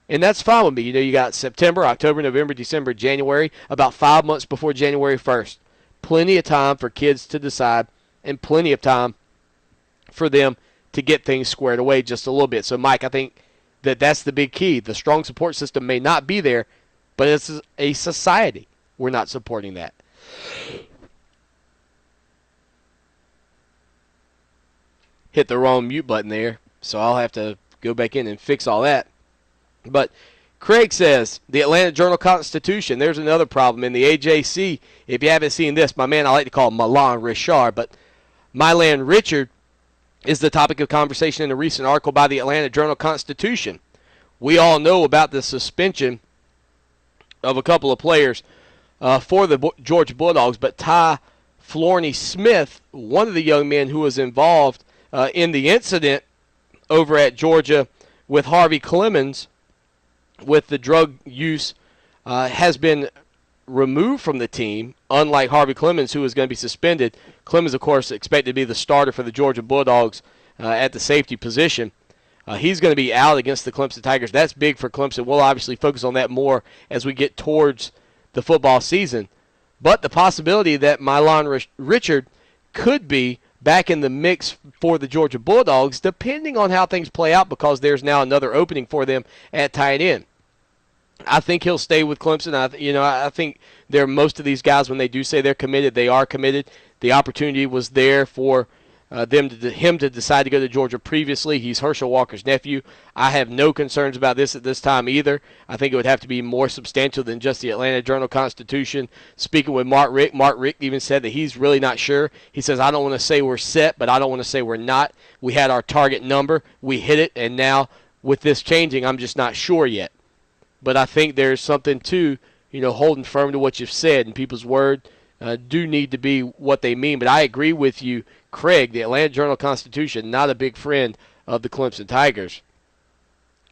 And that's fine with me. You know, you got September, October, November, December, January, about 5 months before January 1st. Plenty of time for kids to decide, and plenty of time for them to get things squared away just a little bit. So, Mike, I think that that's the big key. The strong support system may not be there, but it's a society. We're not supporting that. Hit the wrong mute button there, so I'll have to go back in and fix all that. But Craig says, the Atlanta Journal-Constitution, there's another problem. In the AJC, if you haven't seen this, my man I like to call Milan Richard, but Milan Richard is the topic of conversation in a recent article by the Atlanta Journal-Constitution. We all know about the suspension of a couple of players for the Georgia Bulldogs, but Ty Florney Smith, one of the young men who was involved in the incident over at Georgia with Harvey Clemens with the drug use, has been removed from the team, unlike Harvey Clemens, who was going to be suspended. Clemens, of course, expected to be the starter for the Georgia Bulldogs at the safety position. He's going to be out against the Clemson Tigers. That's big for Clemson. We'll obviously focus on that more as we get towards the football season. But the possibility that Milan Richard could be back in the mix for the Georgia Bulldogs, depending on how things play out, because there's now another opening for them at tight end. I think he'll stay with Clemson. I think most of these guys, when they do say they're committed, they are committed. The opportunity was there for him to decide to go to Georgia previously. He's Herschel Walker's nephew. I have no concerns about this at this time either. I think it would have to be more substantial than just the Atlanta Journal-Constitution. Speaking with Mark Richt even said that he's really not sure. He says, I don't want to say we're set, but I don't want to say we're not. We had our target number. We hit it, and now with this changing, I'm just not sure yet. But I think there's something to, holding firm to what you've said, and people's word do need to be what they mean. But I agree with you, Craig, the Atlanta Journal-Constitution, not a big friend of the Clemson Tigers.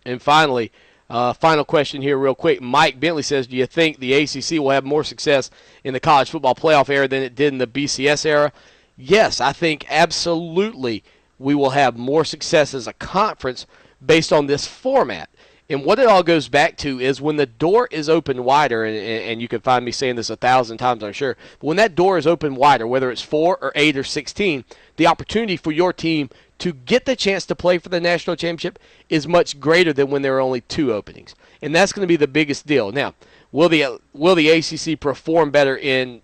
And finally, final question here real quick. Mike Bentley says, do you think the ACC will have more success in the college football playoff era than it did in the BCS era? Yes, I think absolutely we will have more success as a conference based on this format. And what it all goes back to is when the door is open wider, and you can find me saying this 1,000 times, I'm sure, but when that door is open wider, whether it's 4 or 8 or 16, the opportunity for your team to get the chance to play for the national championship is much greater than when there are only 2 openings. And that's going to be the biggest deal. Now, will the ACC perform better in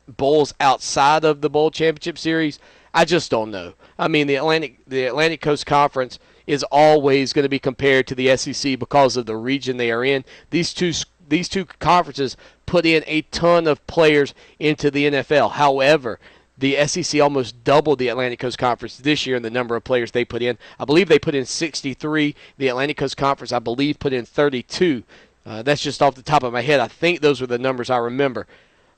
bowls outside of the Bowl Championship Series? I just don't know. I mean, the Atlantic Coast Conference is always going to be compared to the SEC because of the region they are in. These two conferences put in a ton of players into the NFL. However, the SEC almost doubled the Atlantic Coast Conference this year in the number of players they put in. I believe they put in 63. The Atlantic Coast Conference, I believe, put in 32. That's just off the top of my head. I think those were the numbers I remember.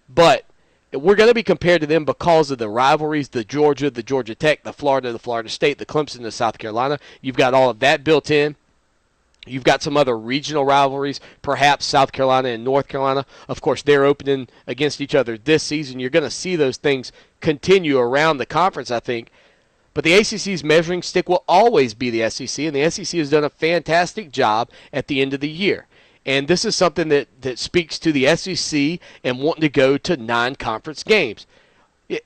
But we're going to be compared to them because of the rivalries, the Georgia Tech, the Florida State, the Clemson, the South Carolina. You've got all of that built in. You've got some other regional rivalries, perhaps South Carolina and North Carolina. Of course, they're opening against each other this season. You're going to see those things continue around the conference, I think. But the ACC's measuring stick will always be the SEC, and the SEC has done a fantastic job at the end of the year. And this is something that speaks to the SEC and wanting to go to non-conference games.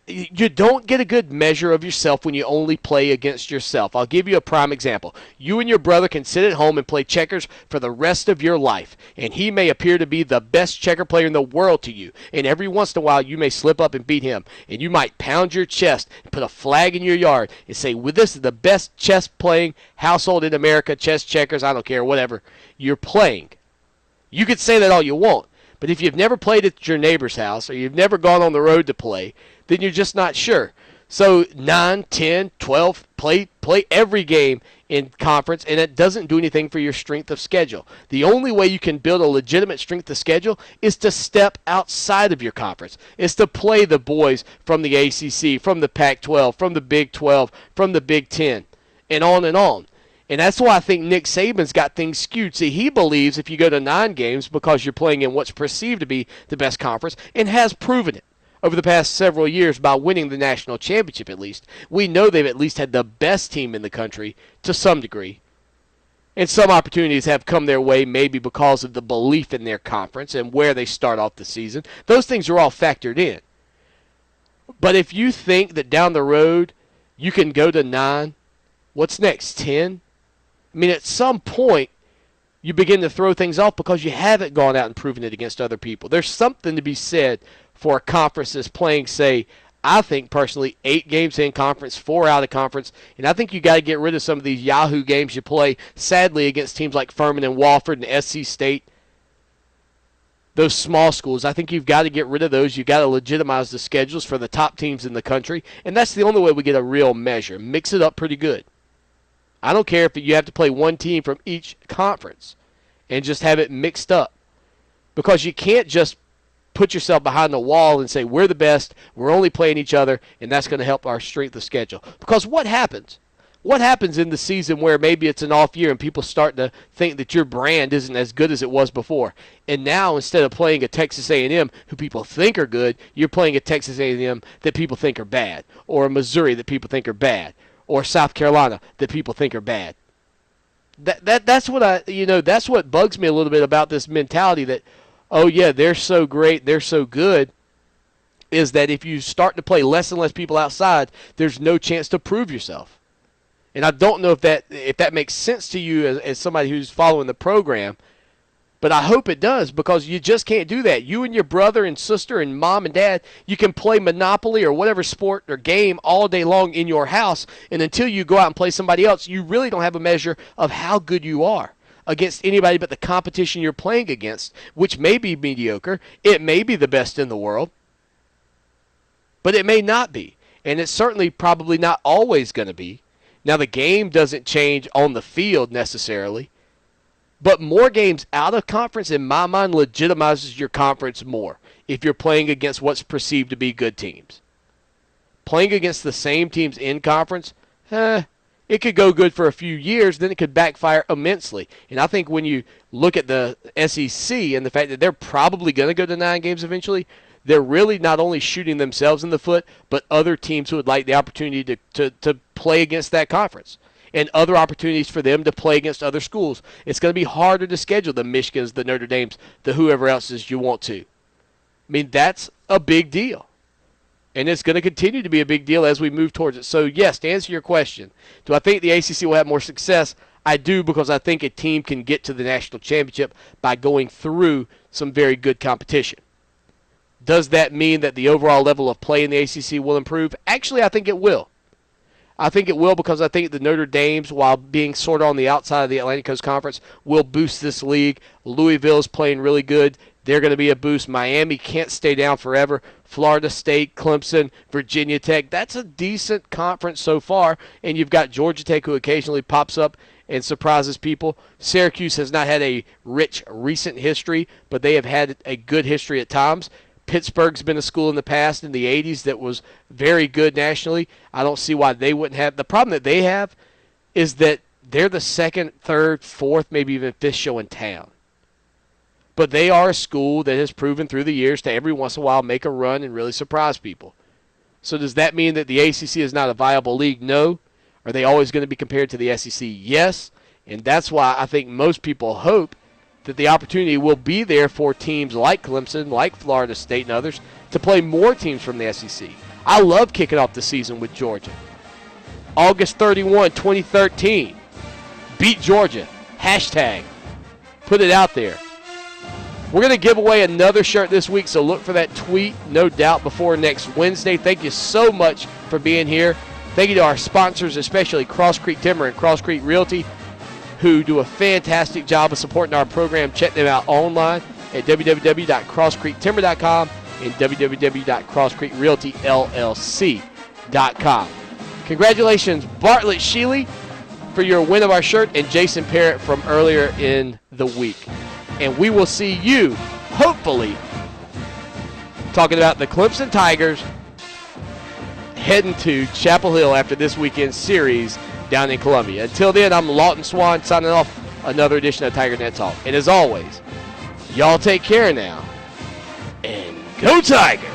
You don't get a good measure of yourself when you only play against yourself. I'll give you a prime example. You and your brother can sit at home and play checkers for the rest of your life, and he may appear to be the best checker player in the world to you, and every once in a while you may slip up and beat him, and you might pound your chest and put a flag in your yard and say, well, this is the best chess-playing household in America, chess checkers, I don't care, whatever you're playing. You could say that all you want, but if you've never played at your neighbor's house or you've never gone on the road to play, then you're just not sure. So 9, 10, 12, play every game in conference, and it doesn't do anything for your strength of schedule. The only way you can build a legitimate strength of schedule is to step outside of your conference. It's to play the boys from the ACC, from the Pac-12, from the Big 12, from the Big 10, and on and on. And that's why I think Nick Saban's got things skewed. See, he believes if you go to 9 games because you're playing in what's perceived to be the best conference, and has proven it over the past several years by winning the national championship at least. We know they've at least had the best team in the country to some degree. And some opportunities have come their way maybe because of the belief in their conference and where they start off the season. Those things are all factored in. But if you think that down the road you can go to 9, what's next, 10? I mean, at some point, you begin to throw things off because you haven't gone out and proven it against other people. There's something to be said for a conference that's playing, say, I think personally, 8 games in conference, 4 out of conference, and I think you got to get rid of some of these Yahoo games you play, sadly, against teams like Furman and Wofford and SC State. Those small schools, I think you've got to get rid of those. You've got to legitimize the schedules for the top teams in the country, and that's the only way we get a real measure. Mix it up pretty good. I don't care if you have to play one team from each conference and just have it mixed up, because you can't just put yourself behind the wall and say, we're the best, we're only playing each other, and that's going to help our strength of schedule. Because what happens? What happens in the season where maybe it's an off year and people start to think that your brand isn't as good as it was before? And now instead of playing a Texas A&M who people think are good, you're playing a Texas A&M that people think are bad, or a Missouri that people think are bad, or South Carolina that people think are bad. That's what that's what bugs me a little bit about this mentality that, oh yeah, they're so great, they're so good, is that if you start to play less and less people outside, there's no chance to prove yourself. And I don't know if that makes sense to you as somebody who's following the program, but I hope it does, because you just can't do that. You and your brother and sister and mom and dad, you can play Monopoly or whatever sport or game all day long in your house, and until you go out and play somebody else, you really don't have a measure of how good you are against anybody but the competition you're playing against, which may be mediocre. It may be the best in the world, but it may not be, and it's certainly probably not always going to be. Now, the game doesn't change on the field necessarily, but more games out of conference, in my mind, legitimizes your conference more if you're playing against what's perceived to be good teams. Playing against the same teams in conference, it could go good for a few years, then it could backfire immensely. And I think when you look at the SEC and the fact that they're probably going to go to 9 games eventually, they're really not only shooting themselves in the foot, but other teams who would like the opportunity to play against that conference. and other opportunities for them to play against other schools. It's going to be harder to schedule the Michigans, the Notre Dames, the whoever else you want to. I mean, that's a big deal. And it's going to continue to be a big deal as we move towards it. So, yes, to answer your question, do I think the ACC will have more success? I do, because I think a team can get to the national championship by going through some very good competition. Does that mean that the overall level of play in the ACC will improve? Actually, I think it will. I think it will, because I think the Notre Dames, while being sort of on the outside of the Atlantic Coast Conference, will boost this league. Louisville is playing really good. They're going to be a boost. Miami can't stay down forever. Florida State, Clemson, Virginia Tech. That's a decent conference so far. And you've got Georgia Tech, who occasionally pops up and surprises people. Syracuse has not had a rich recent history, but they have had a good history at times. Pittsburgh's been a school in the past, in the 80s, that was very good nationally. I don't see why they wouldn't have. The problem that they have is that they're the second, third, fourth, maybe even fifth show in town. But they are a school that has proven through the years to every once in a while make a run and really surprise people. So does that mean that the ACC is not a viable league? No. Are they always going to be compared to the SEC? Yes. And that's why I think most people hope that the opportunity will be there for teams like Clemson, like Florida State and others, to play more teams from the SEC. I love kicking off the season with Georgia. August 31, 2013. Beat Georgia. Hashtag. Put it out there. We're going to give away another shirt this week, so look for that tweet, no doubt, before next Wednesday. Thank you so much for being here. Thank you to our sponsors, especially Cross Creek Timber and Cross Creek Realty, who do a fantastic job of supporting our program. Check them out online at www.crosscreektimber.com and www.crosscreekrealtyllc.com. Congratulations, Bartlett Sheely, for your win of our shirt, and Jason Parrott from earlier in the week. And we will see you, hopefully, talking about the Clemson Tigers heading to Chapel Hill after this weekend's series down in Columbia. Until then, I'm Lawton Swan signing off another edition of Tiger Net Talk. And as always, y'all take care now, and go Tigers!